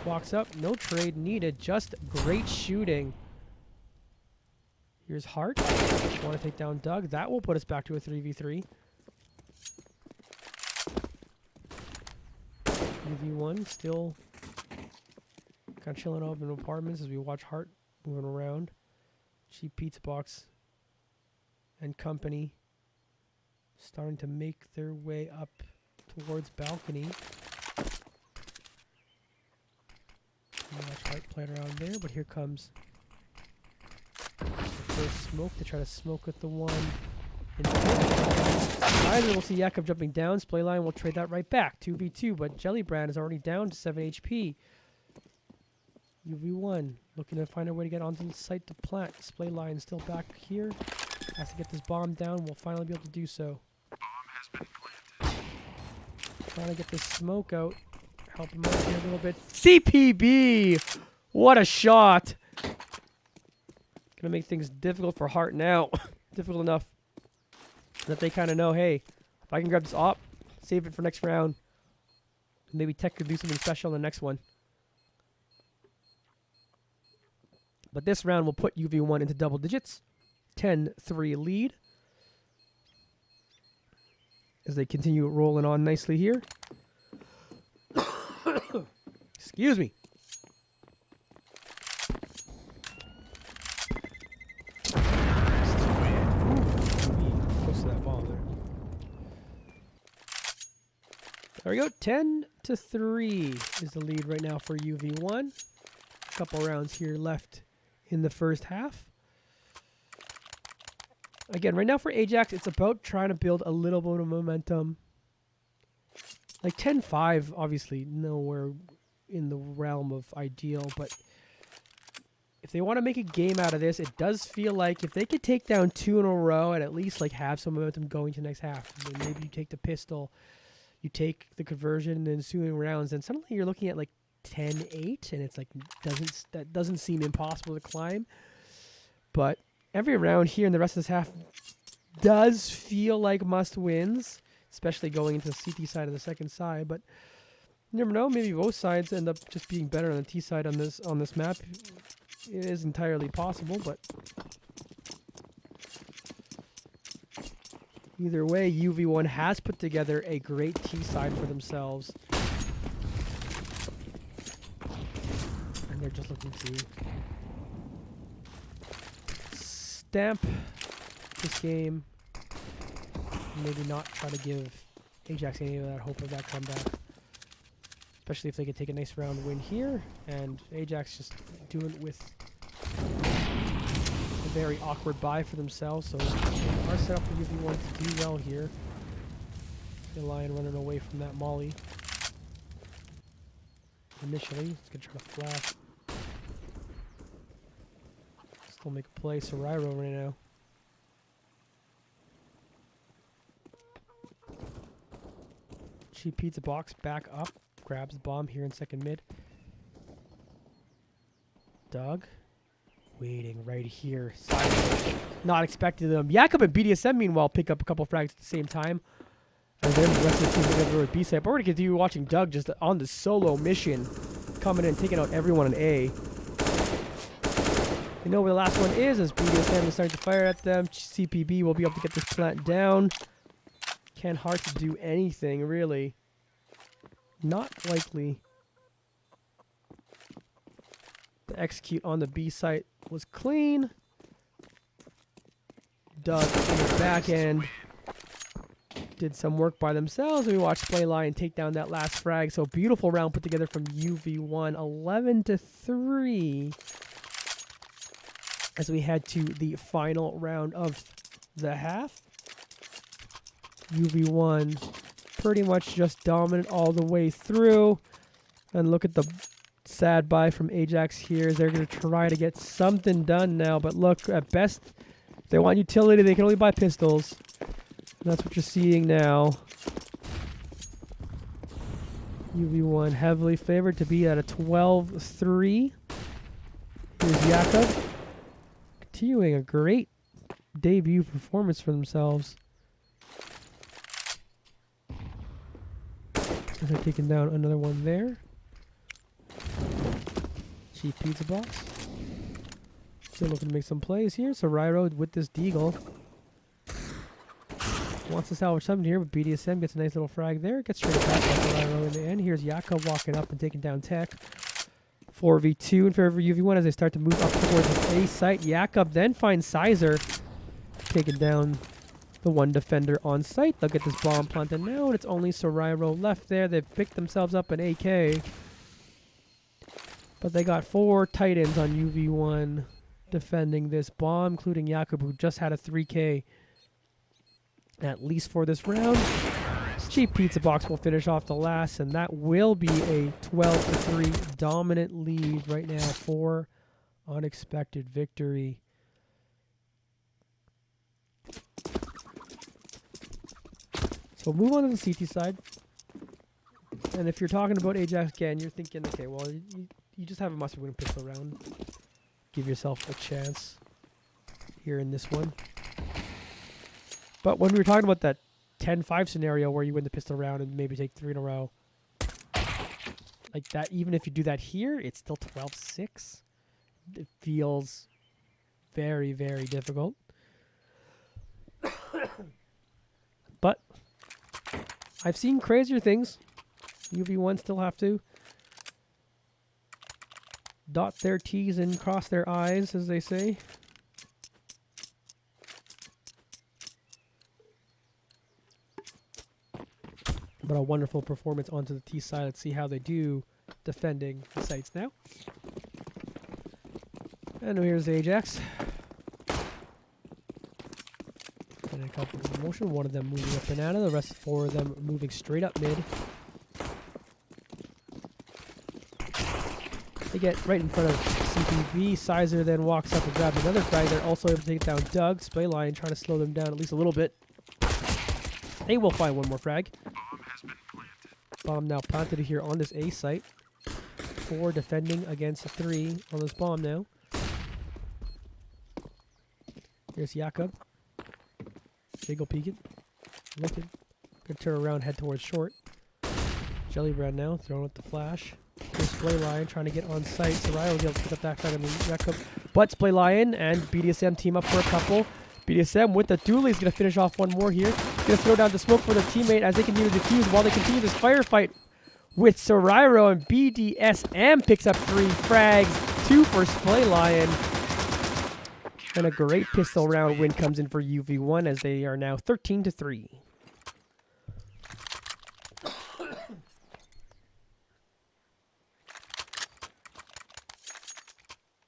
Walks up, no trade needed, just great shooting. Here's Hart. Want to take down Doug. That will put us back to a 3v3. UV1 still kind of chilling up in apartments as we watch Hart moving around. Cheap Pizza Box and company starting to make their way up towards balcony. Watch Hart playing around there, but here comes the first smoke to try to smoke with the one. Either we'll see Yakov jumping down. Splayline will trade that right back. 2v2, but Jellybrand is already down to 7 HP. UV1 looking to find a way to get onto the site to plant. Splayline still back here. Has to get this bomb down. We'll finally be able to do so. Trying to get this smoke out. Help him out here a little bit. CPB! What a shot! Gonna make things difficult for Hart now. Difficult enough that they kind of know, hey, if I can grab this op, save it for next round. Maybe Tech could do something special in the next one. But this round will put UV1 into double digits. 10-3 lead. As they continue rolling on nicely here. Excuse me. Close to that ball there. There we go. 10-3 is the lead right now for UV1. A couple rounds here left in the first half. Again, right now for Ajax, it's about trying to build a little bit of momentum. Like 10-5, obviously nowhere in the realm of ideal, but if they want to make a game out of this, it does feel like if they could take down 2 in a row and at least like have some momentum going to next half, and then maybe you take the pistol, you take the conversion in the ensuing rounds, and suddenly you're looking at like 10-8, and it's like that doesn't seem impossible to climb. But every round here in the rest of this half does feel like must wins, especially going into the CT side of the second side. But you never know, maybe both sides end up just being better on the T side on this map. It is entirely possible, but either way, UV1 has put together a great T side for themselves. And they're just looking to stamp this game. Maybe not try to give Ajax any of that hope of that comeback. Especially if they could take a nice round win here. And Ajax just do it with a very awkward bye for themselves. So they are set up for UV1 to do well here. The Lion running away from that molly. Initially, he's going to try to flash. Still make a play. Soriro right now. Cheap pizza box back up. Grabs the bomb here in second mid. Doug. Waiting right here. Silent. Not expecting them. Jakob and BDSM, meanwhile, pick up a couple frags at the same time. And then the rest of the team together with B side. But we're going to continue watching Doug just on the solo mission. Coming in and taking out everyone in A. You know where the last one is as BDSM is starting to fire at them. CPB will be able to get this plant down. Can Hearts do anything, really? Not likely. The execute on the B site was clean. Doug in the back end did some work by themselves. And we watched Playline take down that last frag. So beautiful round put together from UV1. 11-3. As we head to the final round of the half. UV1 pretty much just dominant all the way through. And look at the sad buy from Ajax here. They're going to try to get something done now. But look, at best, if they want utility, they can only buy pistols. And that's what you're seeing now. UV1 heavily favored to be at a 12-3. Here's Jakob. Continuing a great debut performance for themselves. They're taking down another one there. Cheap pizza box. Still looking to make some plays here. So Ryro with this deagle. Wants to salvage something here, but BDSM gets a nice little frag there. Gets straight back by Ryro in the end. Here's Jakob walking up and taking down Tech. 4v2 in favor of UV1 as they start to move up towards the A site. Jakob then finds Sizer. Taking down the one defender on site. They'll get this bomb planted now, and it's only Soriro left there. They've picked themselves up an AK. But they got 4 Titans on UV1 defending this bomb, including Jakob, who just had a 3K at least for this round. Cheap pizza box will finish off the last, and that will be a 12-3 dominant lead right now for Unexpected Victory. So we'll move on to the CT side. And if you're talking about Ajax again, you're thinking, okay, well, you just have a must-win pistol round. Give yourself a chance here in this one. But when we were talking about that 10-5 scenario where you win the pistol round and maybe take 3 in a row, like that, even if you do that here, it's still 12-6. It feels very, very difficult. But I've seen crazier things. UV1 still have to dot their T's and cross their I's, as they say. But a wonderful performance onto the T side. Let's see how they do defending the sites now. And here's Ajax. And a couple of motion. One of them moving up banana. The rest 4 of them moving straight up mid. They get right in front of CPB. Sizer then walks up and grabs another frag. They're also able to take down Doug. Splayline trying to slow them down at least a little bit. They will find one more frag. Bomb now planted here on this A site. 4 defending against 3 on this bomb now. Here's Jakob. Jiggle peeking. Looking. Gonna turn around, head towards short. Jellybread now, throwing up the flash. Here's Splayline trying to get on site. Soraya will be able to pick up that frag on Jakob. But Splayline and BDSM team up for a couple. BDSM with the dually is going to finish off one more here. Going to throw down the smoke for their teammate as they continue to defuse while they continue this firefight with Soriro, and BDSM picks up 3 frags, 2 for Splaylion. And a great pistol round win comes in for UV1 as they are now 13-3.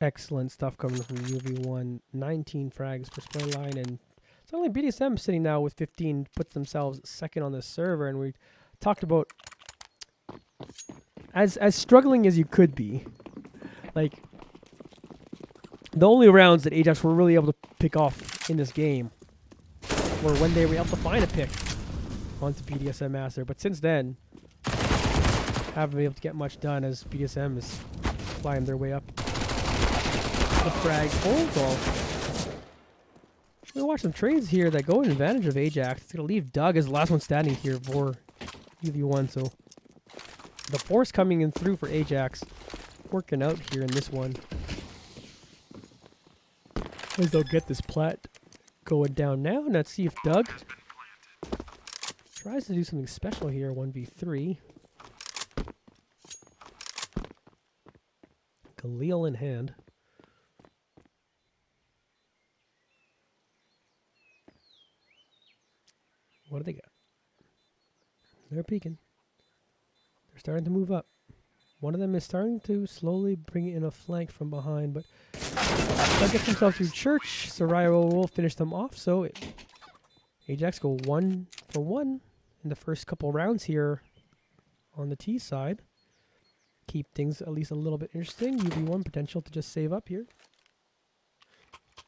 Excellent stuff coming from UV1. 19 frags for Splayline, and it's only BDSM sitting now with 15, puts themselves second on the server. And we talked about as struggling as you could be. Like, the only rounds that Ajax were really able to pick off in this game were when they were able to find a pick onto BDSM Master. But since then, haven't been able to get much done as BDSM is flying their way up the frag hole. Well, we're gonna watch some trades here that go in advantage of Ajax. It's gonna leave Doug as the last one standing here for UV1. So the force coming in through for Ajax, working out here in this one. As they'll get this plat going down now. And let's see if Doug tries to do something special here. 1v3. Khalil in hand. What do they got? They're peeking. They're starting to move up. One of them is starting to slowly bring in a flank from behind, but Doug gets himself through church. Soraya will finish them off, so Ajax go 1 for 1 in the first couple rounds here on the T side. Keep things at least a little bit interesting. UV1 potential to just save up here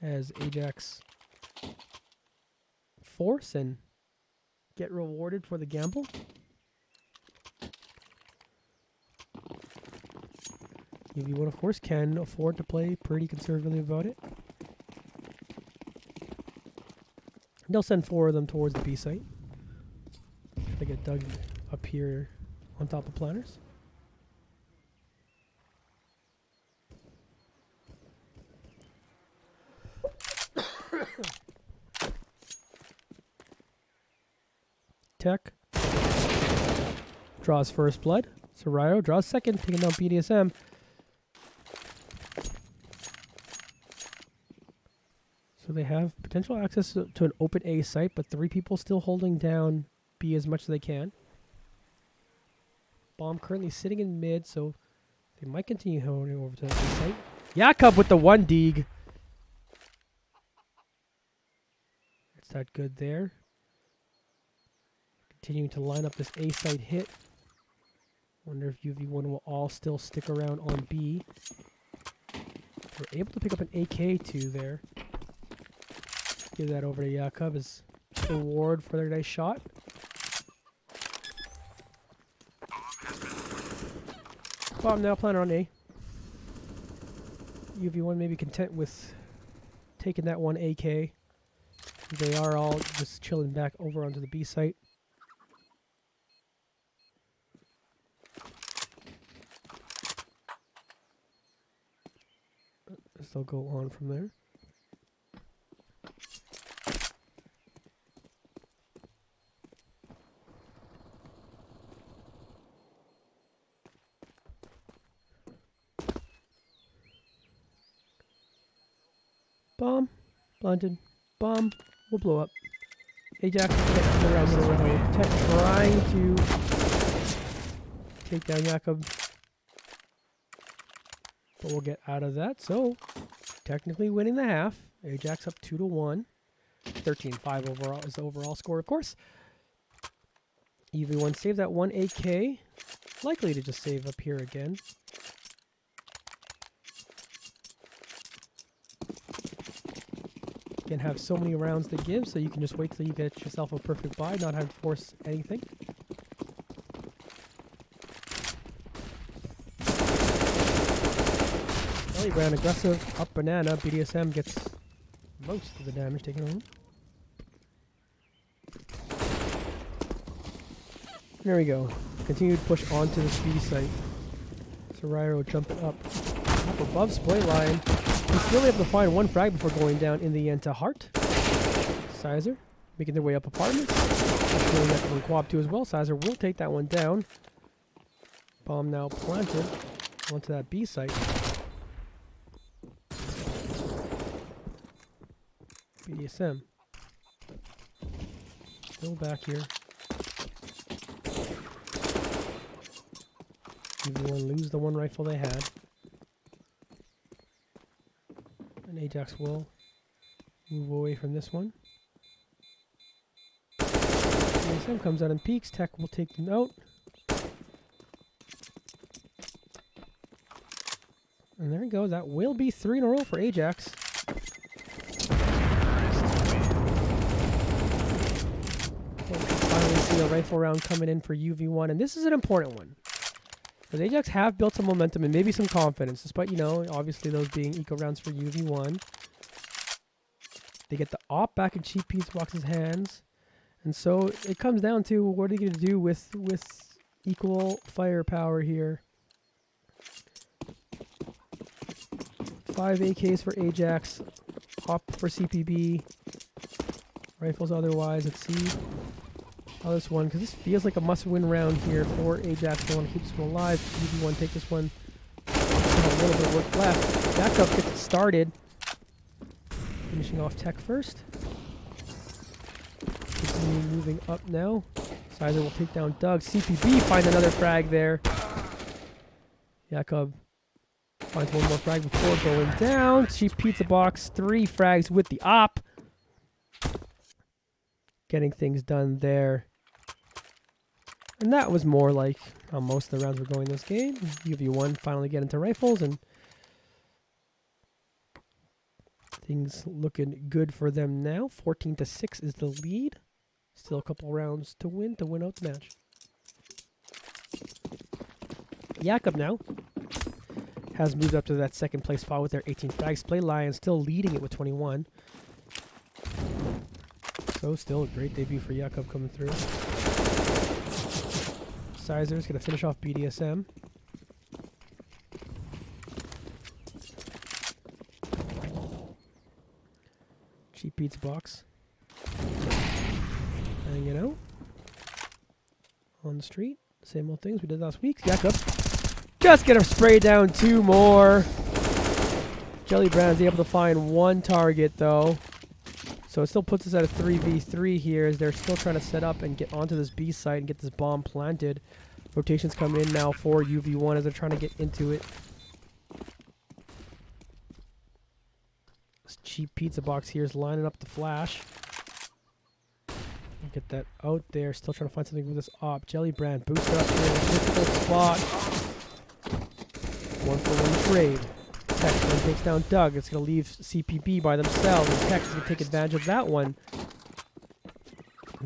as Ajax force and get rewarded for the gamble. UV1, of course, can afford to play pretty conservatively about it. They'll send 4 of them towards the B site. Try to get Doug up here on top of planners. Tech draws first blood. Soraya draws second, taking down BDSM. So they have potential access to an open A site, but 3 people still holding down B as much as they can. Bomb currently sitting in mid, so they might continue holding over to the A site. Jakub with the 1 dig. It's that good there. Continuing to line up this A site hit. Wonder if UV1 will all still stick around on B. We're able to pick up an AK-2 there. Give that over to Jakub as reward for their nice shot. Bomb now planted on A. UV1 may be content with taking that 1 AK. They are all just chilling back over onto the B site. They'll go on from there. Bomb, planted. Bomb will blow up. Ajax around middle row. Tech trying to take down Jakub. But we'll get out of that. So, technically winning the half. Ajax up 2-1. 13-5 overall is the overall score, of course. UV1 saved that 1 AK. Likely to just save up here again. You can have so many rounds to give, so you can just wait till you get yourself a perfect buy, not have to force anything. Early round aggressive, up banana. BDSM gets most of the damage taken home. There we go. Continued push onto the speed site. Soraya jumping up above split line. He's still able to find 1 frag before going down in the end to Hart. Sizer making their way up apartments. That's really up from Quab 2 as well. Sizer will take that one down. Bomb now planted onto that B site. BDSM still back here. UV1 lose the 1 rifle they had. And Ajax will move away from this one. BDSM comes out and peeks. Tech will take them out. And there we go. That will be 3 in a row for Ajax. Finally see a Another rifle round coming in for UV1, and this is an important one. Because Ajax have built some momentum and maybe some confidence, despite, you know, obviously those being eco rounds for UV1. They get the op back in Cheap Pizza Box's hands. And so it comes down to what are they going to do with equal firepower here. 5 AKs for Ajax, op for CPB, rifles otherwise. Let's see how this one, because this feels like a must-win round here for Ajax. They want to keep this one alive. UV1 take this one. A little bit of work left. Backup gets it started. Finishing off Tech first. Continue moving up now. Sizer will take down Doug. CPB finds another frag there. Jakob finds one more frag before going down. Cheap Pizza Box, 3 frags with the op. Getting things done there. And that was more like how most of the rounds were going this game. UV1 finally get into rifles, and things looking good for them now. 14-6 is the lead. Still a couple rounds to win out the match. Jakob now has moved up to that second place spot with their 18 frags. Play Lion still leading it with 21. So still a great debut for Jakob coming through. Sizer's going to finish off BDSM. Cheap Pizza Box. Hanging out on the street. Same old things we did last week. Jakob just going to spray down 2 more. Jelly Brand's able to find 1 target though. So it still puts us at a 3v3 here as they're still trying to set up and get onto this B site and get this bomb planted. Rotations come in now for UV1 as they're trying to get into it. This Cheap Pizza Box here is lining up the flash. Get that out there. Still trying to find something with this op. Jelly Brand boost up here in a difficult spot. 1-for-1 trade. Tech then takes down Doug. It's going to leave CPB by themselves. And Tech is going to take advantage of that one.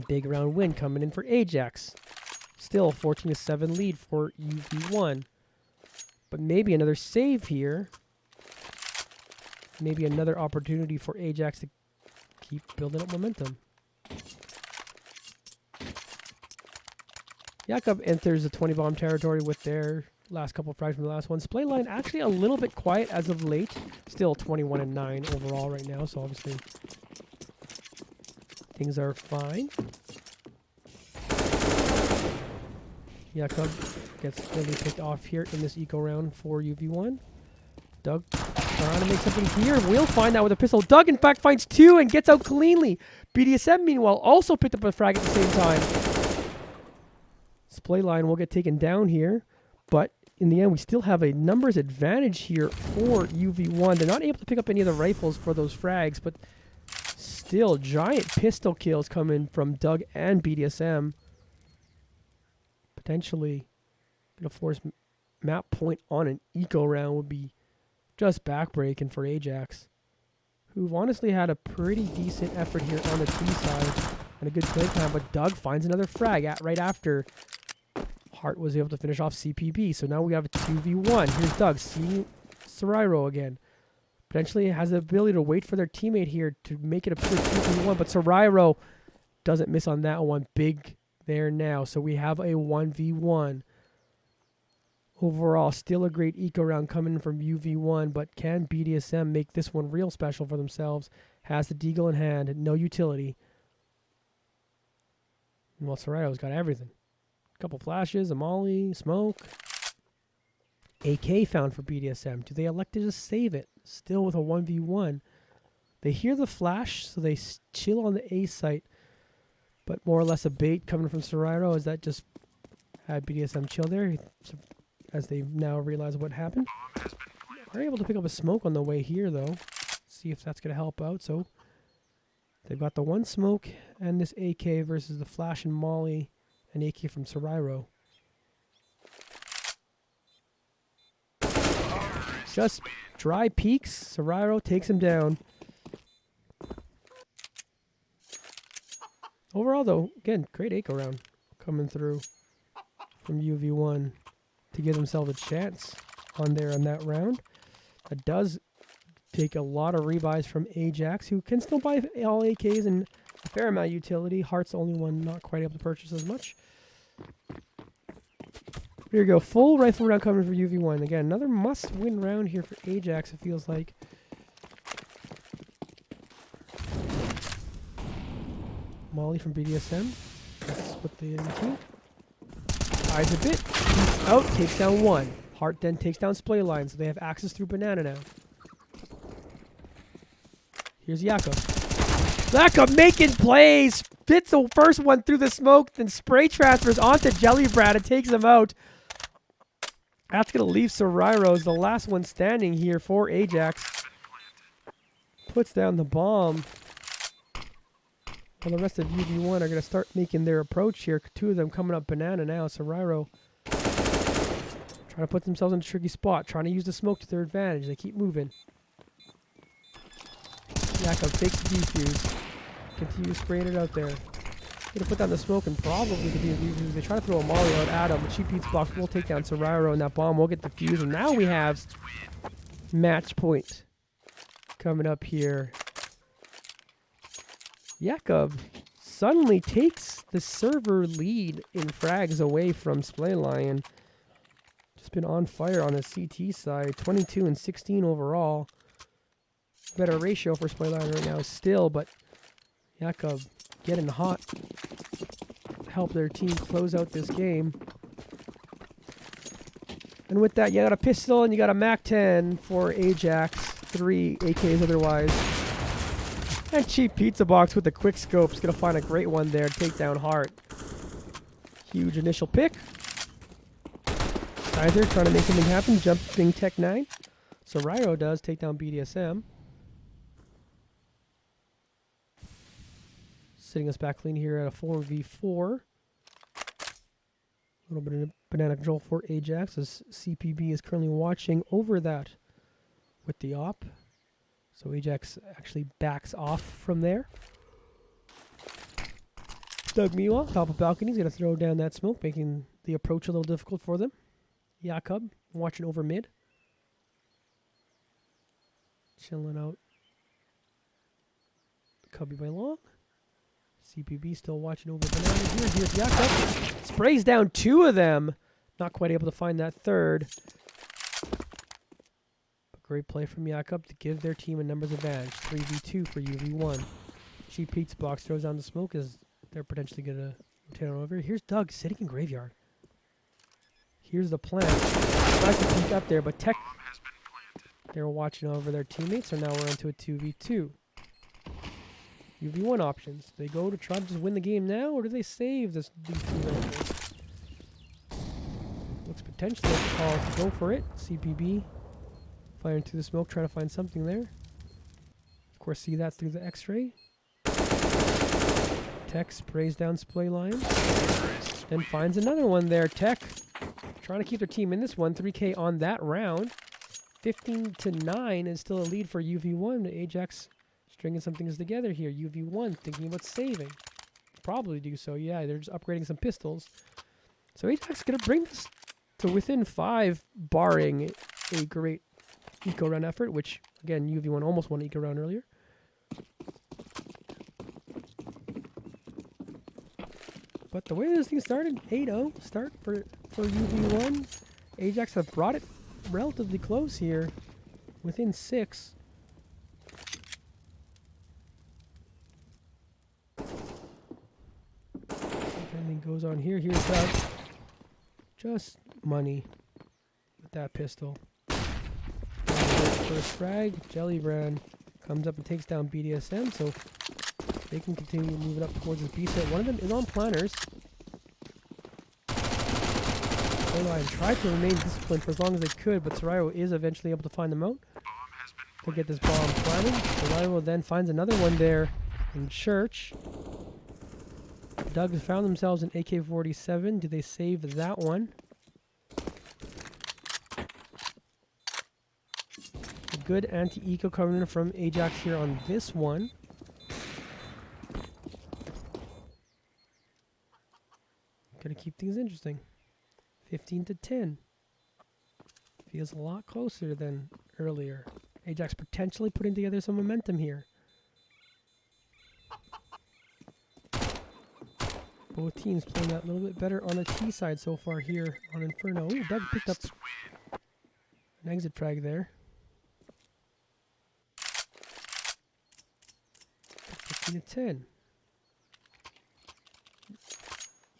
Big round win coming in for Ajax. Still 14-7 lead for UV1. But maybe another save here. Maybe another opportunity for Ajax to keep building up momentum. Jakob enters the 20 bomb territory with their last couple of frags from the last one. Splay line actually a little bit quiet as of late. Still 21-9 overall right now, so obviously things are fine. Jakob gets really picked off here in this eco round for UV1. Doug trying to make something here. We'll find out with a pistol. Doug, in fact, finds 2 and gets out cleanly. BDSM, meanwhile, also picked up a frag at the same time. Splay line will get taken down here, but in the end, we still have a numbers advantage here for UV1. They're not able to pick up any of the rifles for those frags, but still, giant pistol kills coming from Doug and BDSM. Potentially going to force map point on an eco round would be just backbreaking for Ajax, who've honestly had a pretty decent effort here on the T side and a good play time, but Doug finds another frag right after Hart was able to finish off CPB. So now we have a 2v1. Here's Doug seeing Sarairo again. Potentially has the ability to wait for their teammate here to make it a pure 2v1, but Sarairo doesn't miss on that one. Big there now. So we have a 1v1. Overall, still a great eco round coming from UV1, but can BDSM make this one real special for themselves? Has the deagle in hand, no utility. Well, Sarairo's got everything. Couple flashes, a molly, smoke. AK found for BDSM. Do they elect to just save it? Still with a 1v1. They hear the flash, so they chill on the A site. But more or less a bait coming from Sarairo. Is that just had BDSM chill there? So as they now realize what happened. They're able to pick up a smoke on the way here, though. See if that's going to help out. So they've got the 1 smoke and this AK versus the flash and molly. An AK from Sarairo. Just dry peeks. Sarairo takes him down. Overall, though, again, great eco round. coming through from UV1 to give themselves a chance on there in that round. It does take a lot of rebuys from Ajax, who can still buy all AKs and a fair amount of utility. Heart's the only one not quite able to purchase as much. Here you go, full rifle round coming for UV1. Again, another must-win round here for Ajax, it feels like. Molly from BDSM. That's what they into. Hides a bit. Keeps out, takes down one. Heart then takes down Splay Line, so they have access through Banana now. Here's Jakob. Jakob making plays! Fits the first one through the smoke, then spray transfers onto Jellybrad and takes him out. That's going to leave Soriro as the last one standing here for Ajax. Puts down the bomb. Well, the rest of UV1 are going to start making their approach here. Two of them coming up Banana now. Soriro trying to put themselves in a tricky spot. Trying to use the smoke to their advantage. They keep moving. Jakob takes the defuse. Continue spraying it out there. Gonna put down the smoke and probably continue to defuse. They try to throw a molly out at him. Cheap Beats box will take down Soriro, and that bomb will get defused. And now we have match point coming up here. Jakob suddenly takes the server lead in frags away from Splay Lion. Just been on fire on the CT side. 22 and 16 overall. Better ratio for Splay Lion right now still, but Jakob getting hot. Help their team close out this game. And with that, you got a pistol and you got a MAC-10 for Ajax. 3 AKs otherwise. And Cheap Pizza Box with the quick scopes. Gonna find a great one there. Take down Heart. Huge initial pick. Kaiser trying to make something happen. Jumping Tech 9. Soriro does take down BDSM. Sitting us back clean here at a 4v4. A little bit of banana control for Ajax as CPB is currently watching over that with the op. So Ajax actually backs off from there. Doug meanwhile, top of balcony, is going to throw down that smoke, making the approach a little difficult for them. Jakob watching over mid. Chilling out. Cubby by long. CPB still watching over Banana here. Here's Jakob. Sprays down 2 of them. Not quite able to find that third. But great play from Jakob to give their team a numbers advantage. 3v2 for UV1. Cheap Pizza Box throws down the smoke as they're potentially going to rotate on over. Here's Doug sitting in graveyard. Here's the plan. Tries to peek up there, but Tech, they were watching over their teammates, so now we're into a 2v2. UV1 options. They go to try to just win the game now, or do they save these 2 rifles? Looks potentially like a call to go for it. CPB firing through the smoke, trying to find something there. Of course, see that through the X-ray. Tech sprays down Splay Line. Then finds another one there. Tech trying to keep their team in this one. 3K on that round. 15-9 is still a lead for UV1. Ajax stringing some things together here. UV1 thinking about saving. Probably do so. Yeah, they're just upgrading some pistols. So Ajax is going to bring this to within 5, barring a great eco round effort, which, again, UV1 almost won eco round earlier. But the way this thing started, 8-0 start for UV1. Ajax have brought it relatively close here, within 6. Everything goes on here. Here's that. Just money with that pistol. First frag. Jellybrand comes up and takes down BDSM, so they can continue moving up towards this B set. One of them is on planners. Line tried to remain disciplined for as long as they could, but Soriro is eventually able to find them out. To get this bomb planted. Soriro then finds another one there in church. Doug found themselves an AK-47. Do they save that one? A good anti-eco coming in from Ajax here on this one. Gonna keep things interesting. 15-10. Feels a lot closer than earlier. Ajax potentially putting together some momentum here. Both teams playing that a little bit better on the T side so far here on Inferno. Ooh, Doug picked up an exit frag there. 15-10.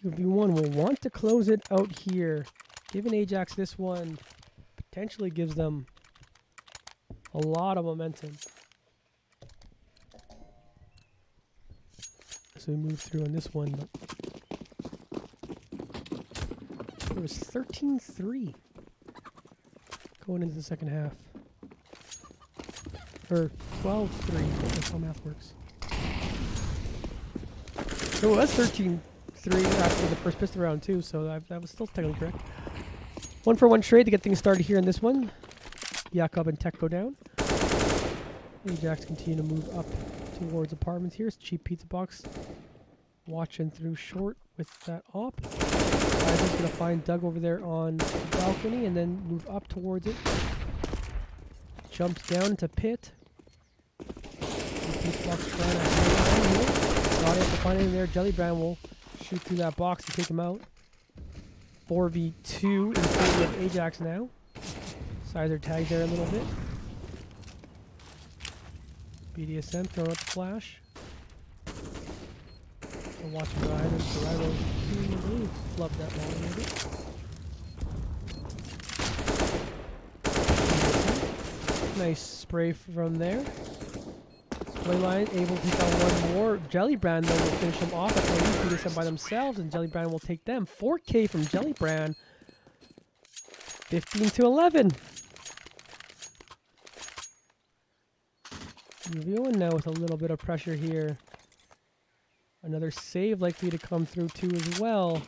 UV1 will want to close it out here. Giving Ajax this one potentially gives them a lot of momentum. So we move through on this one. But it was 13-3 going into the second half. Or 12-3. That's how math works. So it was 13-3 after the first pistol round too, so that was still technically correct. 1-for-1 trade to get things started here in this one. Jakob and Tech go down. Ajax continue to move up towards apartments here. It's Cheap Pizza Box watching through short with that op. Isaac's going to find Doug over there on the balcony and then move up towards it. Jumps down to pit. Cheap Pizza Box trying to hang on here. Not able to find him there. Jellybrand will shoot through that box and take him out. 4v2 in favor of Ajax now. Sizer tagged there a little bit. BDSM throwing out the flash. We're watching Ryan. Ryan really flubbed that ball a little bit. Nice spray from there. Playline able to take out one more. Jellybrand though will finish them off. That's why they BDSM by themselves, and Jellybrand will take them. 4K from Jellybrand. 15-11. UV1 now with a little bit of pressure here. Another save likely to come through too as well.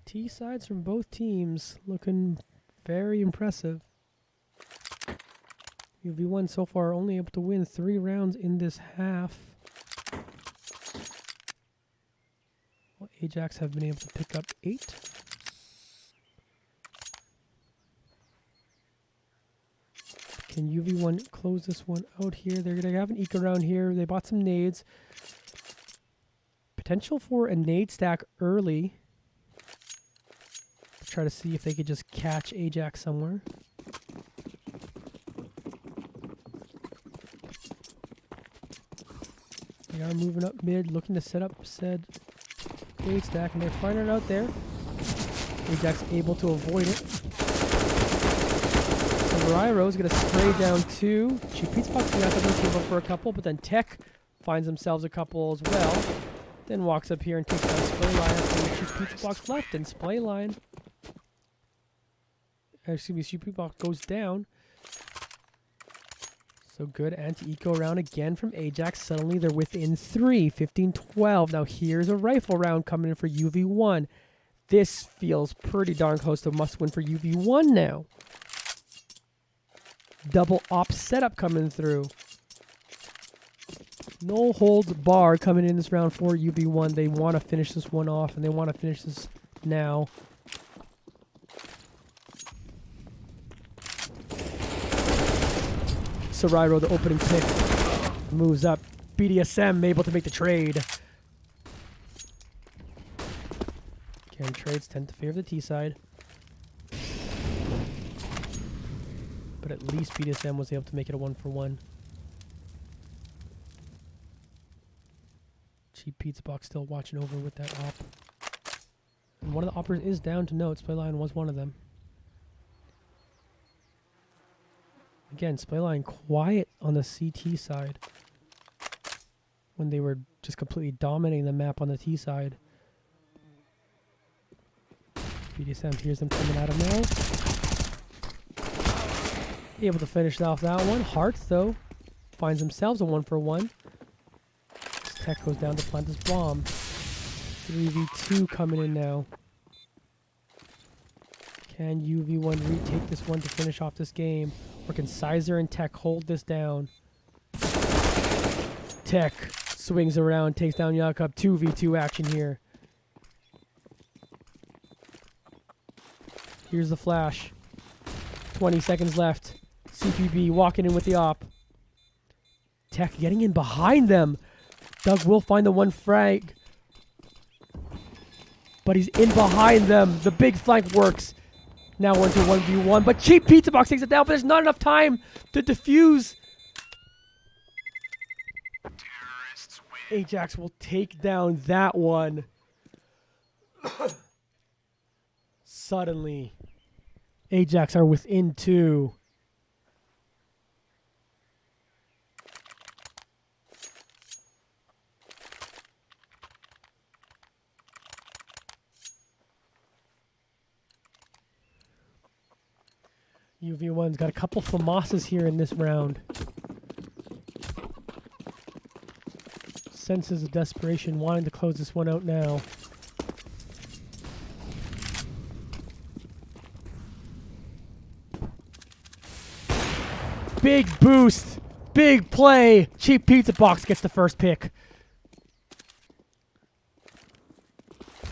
T sides from both teams looking very impressive. UV1 so far only able to win 3 rounds in this half. Well, Ajax have been able to pick up 8. Can UV1 close this one out here? They're going to have an eco round here. They bought some nades. Potential for a nade stack early. Try to see if they could just catch Ajax somewhere. They are moving up mid, looking to set up said nade stack, and they're finding it out there. Ajax able to avoid it. So Ryro is going to spray down 2. Cheap Pizza Box going to have to team up for a couple, but then Tech finds themselves a couple as well. Then walks up here and takes down Splayline. Cheap Pizza Box left, and Splayline. Excuse me, Cheap Pizza Box goes down. So good anti-eco round again from Ajax. Suddenly they're within 3, 15-12. Now here's a rifle round coming in for UV1. This feels pretty darn close to a must-win for UV1 now. Double op setup coming through. No holds bar coming in this round for UV1. They want to finish this one off, and they want to finish this now. Sariro, the opening pick, moves up. BDSM able to make the trade. Again, trades tend to favor the T side. But at least BDSM was able to make it a 1-for-1. Cheap Pizza Box still watching over with that op. And one of the oppers is down to notes. Playline was one of them. Again, Splayline quiet on the CT side when they were just completely dominating the map on the T side. BDSM hears them coming at him now. Able to finish off that one. Hearts, though, finds themselves a 1-for-1. Tech goes down to plant this bomb. 3v2 coming in now. Can UV1 retake this one to finish off this game? Or can Sizer and Tech hold this down? Tech swings around, takes down Jakob. 2v2 action here. Here's the flash. 20 seconds left. CPB walking in with the op. Tech getting in behind them. Doug will find the one frag. But he's in behind them. The big flank works. Now we're into 1v1. But Cheap Pizza Box takes it down. But there's not enough time to defuse. Ajax will take down that one. Suddenly, Ajax are within 2. UV1's got a couple FAMASas here in this round. Senses of desperation, wanting to close this one out now. Big boost, big play. Cheap Pizza Box gets the first pick.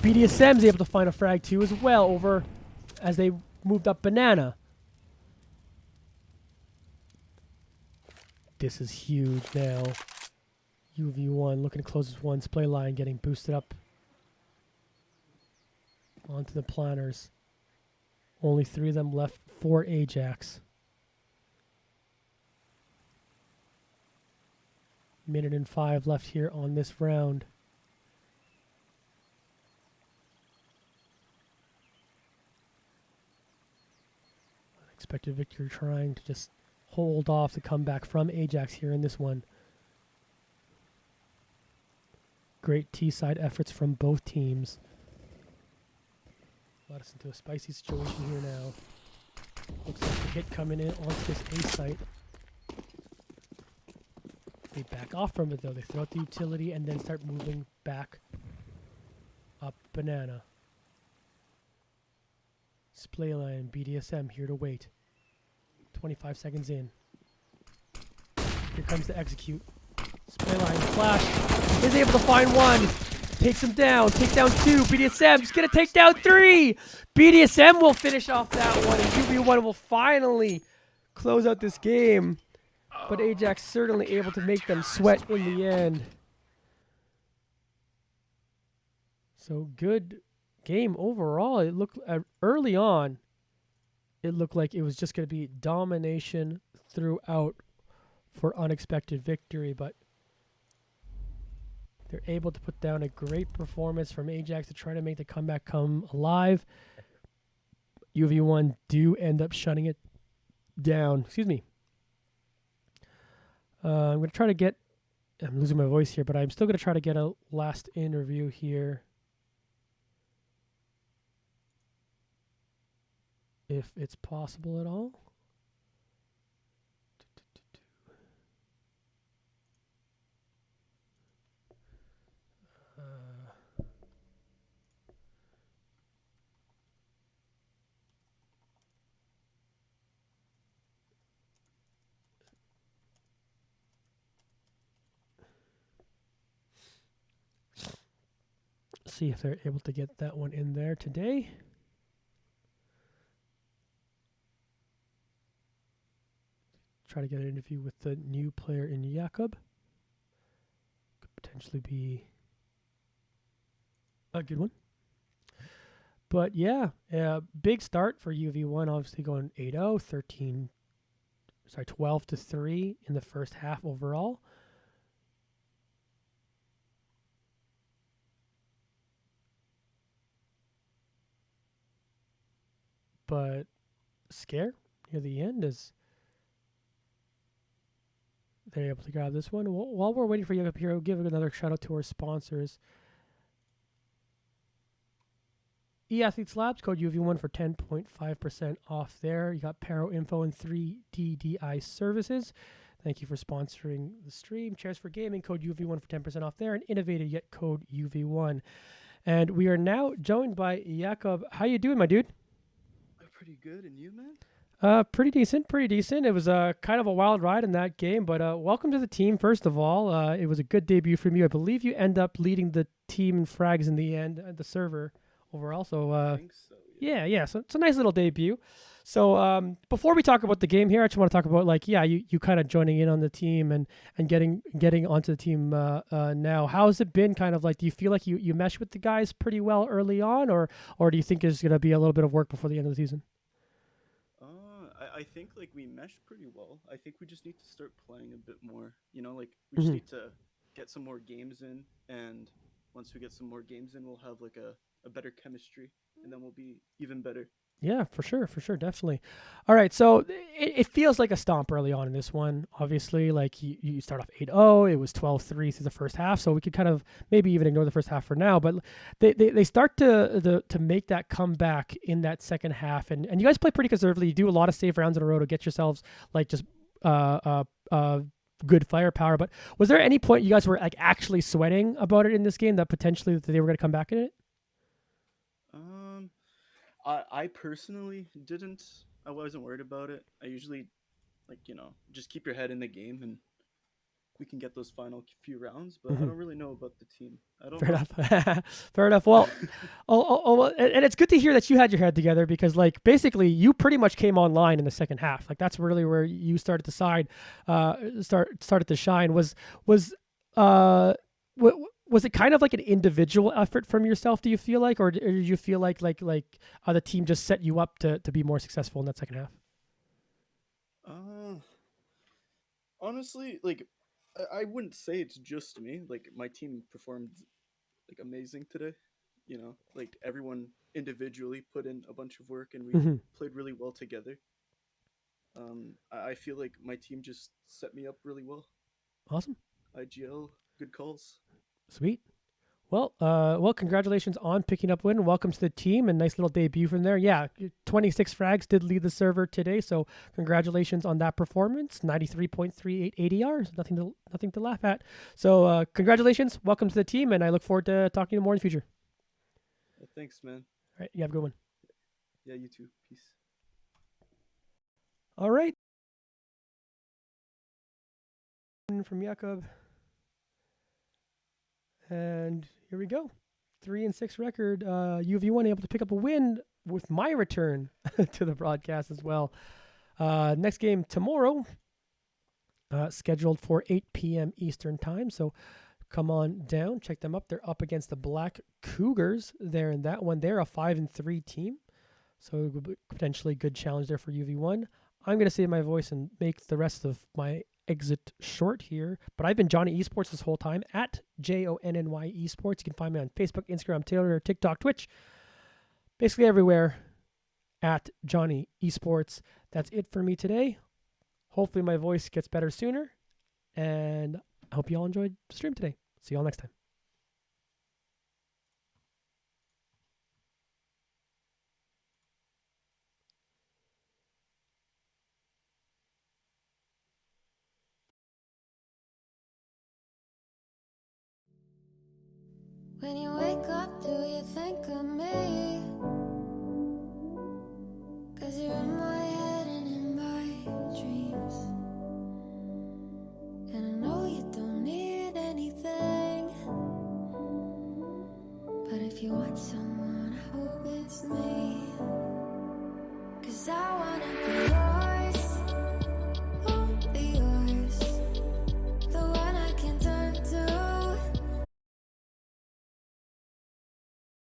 BDSM's able to find a frag too as well over as they moved up Banana. This is huge now. UV1 looking to close this one display line, getting boosted up onto the planners. Only 3 of them left for Ajax. Minute and 5 left here on this round. Unexpected victory, trying to just hold off the comeback from Ajax here in this one. Great T-side efforts from both teams. Led us into a spicy situation here now. Looks like the hit coming in onto this A site. They back off from it though. They throw out the utility and then start moving back up Banana. Display line, BDSM here to wait. 25 seconds in. Here comes the execute. Spray line, flash. Is able to find one. Takes him down. Take down 2. BDSM's going to take down 3. BDSM will finish off that one. And UV1 will finally close out this game. But Ajax certainly able to make them sweat in the end. So good game overall. It looked early on. It looked like it was just going to be domination throughout for unexpected victory, but they're able to put down a great performance from Ajax to try to make the comeback come alive. UV1 do end up shutting it down. Excuse me. I'm going to try to get... I'm losing my voice here, but I'm still going to try to get a last interview here. If it's possible at all. See if they're able to get that one in there today. Try to get an interview with the new player in Jakob. Could potentially be a good one. But yeah, big start for UV1, obviously going 8-0, 12-3 in the first half overall. But scare near the end as they're able to grab this one. While we're waiting for Jakob here, we'll give another shout out to our sponsors. eAthletes Labs, code UV1 for 10.5% off there. You got Paro Info and 3DDI Services. Thank you for sponsoring the stream. Chairs for Gaming, code UV1 for 10% off there. And Innovative Yet, code UV1. And we are now joined by Jakob. How you doing, my dude? Pretty good, and you, man? Pretty decent, pretty decent. It was kind of a wild ride in that game, but welcome to the team, first of all. It was a good debut from you. I believe you end up leading the team in frags in the end, the server overall. So, I think so. Yeah. yeah. So it's a nice little debut. So before we talk about the game here, I just want to talk about like, yeah, you kind of joining in on the team and getting onto the team now. How's it been? Kind of like, do you feel like you mesh with the guys pretty well early on, or do you think it's gonna be a little bit of work before the end of the season? I think like we mesh pretty well. I think we just need to start playing a bit more. You know, like we just Hmm. need to get some more games in, and once we get some more games in, we'll have like a better chemistry, and then we'll be even better. Yeah, for sure, definitely. All right, so it feels like a stomp early on in this one. Obviously, like you start off 8-0. It was 12-3 through the first half, so we could kind of maybe even ignore the first half for now. But they start to make that comeback in that second half, and you guys play pretty conservatively. You do a lot of safe rounds in a row to get yourselves like just uh uh uh good firepower. But was there any point you guys were like actually sweating about it in this game that potentially that they were going to come back in it? Um, I personally didn't. I wasn't worried about it. I usually like just keep your head in the game, and we can get those final few rounds. But I Hmm. don't really know about the team. I don't Fair know. enough. Fair enough. Well, well, and it's good to hear that you had your head together because, like, basically, you pretty much came online in the second half. Like, that's really where you started to started to shine. Uh, was it kind of like an individual effort from yourself? Do you feel like, or did you feel like the team just set you up to be more successful in that second half? uh, Honestly, like I wouldn't say it's just me. Like my team performed like amazing today. Like everyone individually put in a bunch of work, and we Hmm. played really well together. I feel like my team just set me up really well. Awesome. IGL, good calls. Sweet. Well, congratulations on picking up win. Welcome to the team and nice little debut from there. Yeah, 26 frags did lead the server today, so congratulations on that performance. 93.38 ADR, nothing to laugh at. So congratulations, welcome to the team, and I look forward to talking to you more in the future. Thanks, man. All right, you have a good one. Yeah, you too. Peace. All right, from Jakob, and here we go. 3-6 record. UV1 able to pick up a win with my return to the broadcast as well. Next game tomorrow, scheduled for 8 p.m. Eastern time. So come on down, check them up. They're up against the Black Cougars there in that one. They're a 5-3 team, so potentially good challenge there for UV1. I'm going to save my voice and make the rest of my exit short here. But I've been Johnny Esports this whole time at JONNY Esports. You can find me on Facebook, Instagram, Twitter, TikTok, Twitch, basically everywhere at Johnny Esports. That's it for me today. Hopefully my voice gets better sooner. And I hope you all enjoyed the stream today. See you all next time. When you wake up, do you think of me? 'Cause you're in my head and in my dreams. And I know you don't need anything, but if you want someone, I hope it's me. 'Cause I wanna be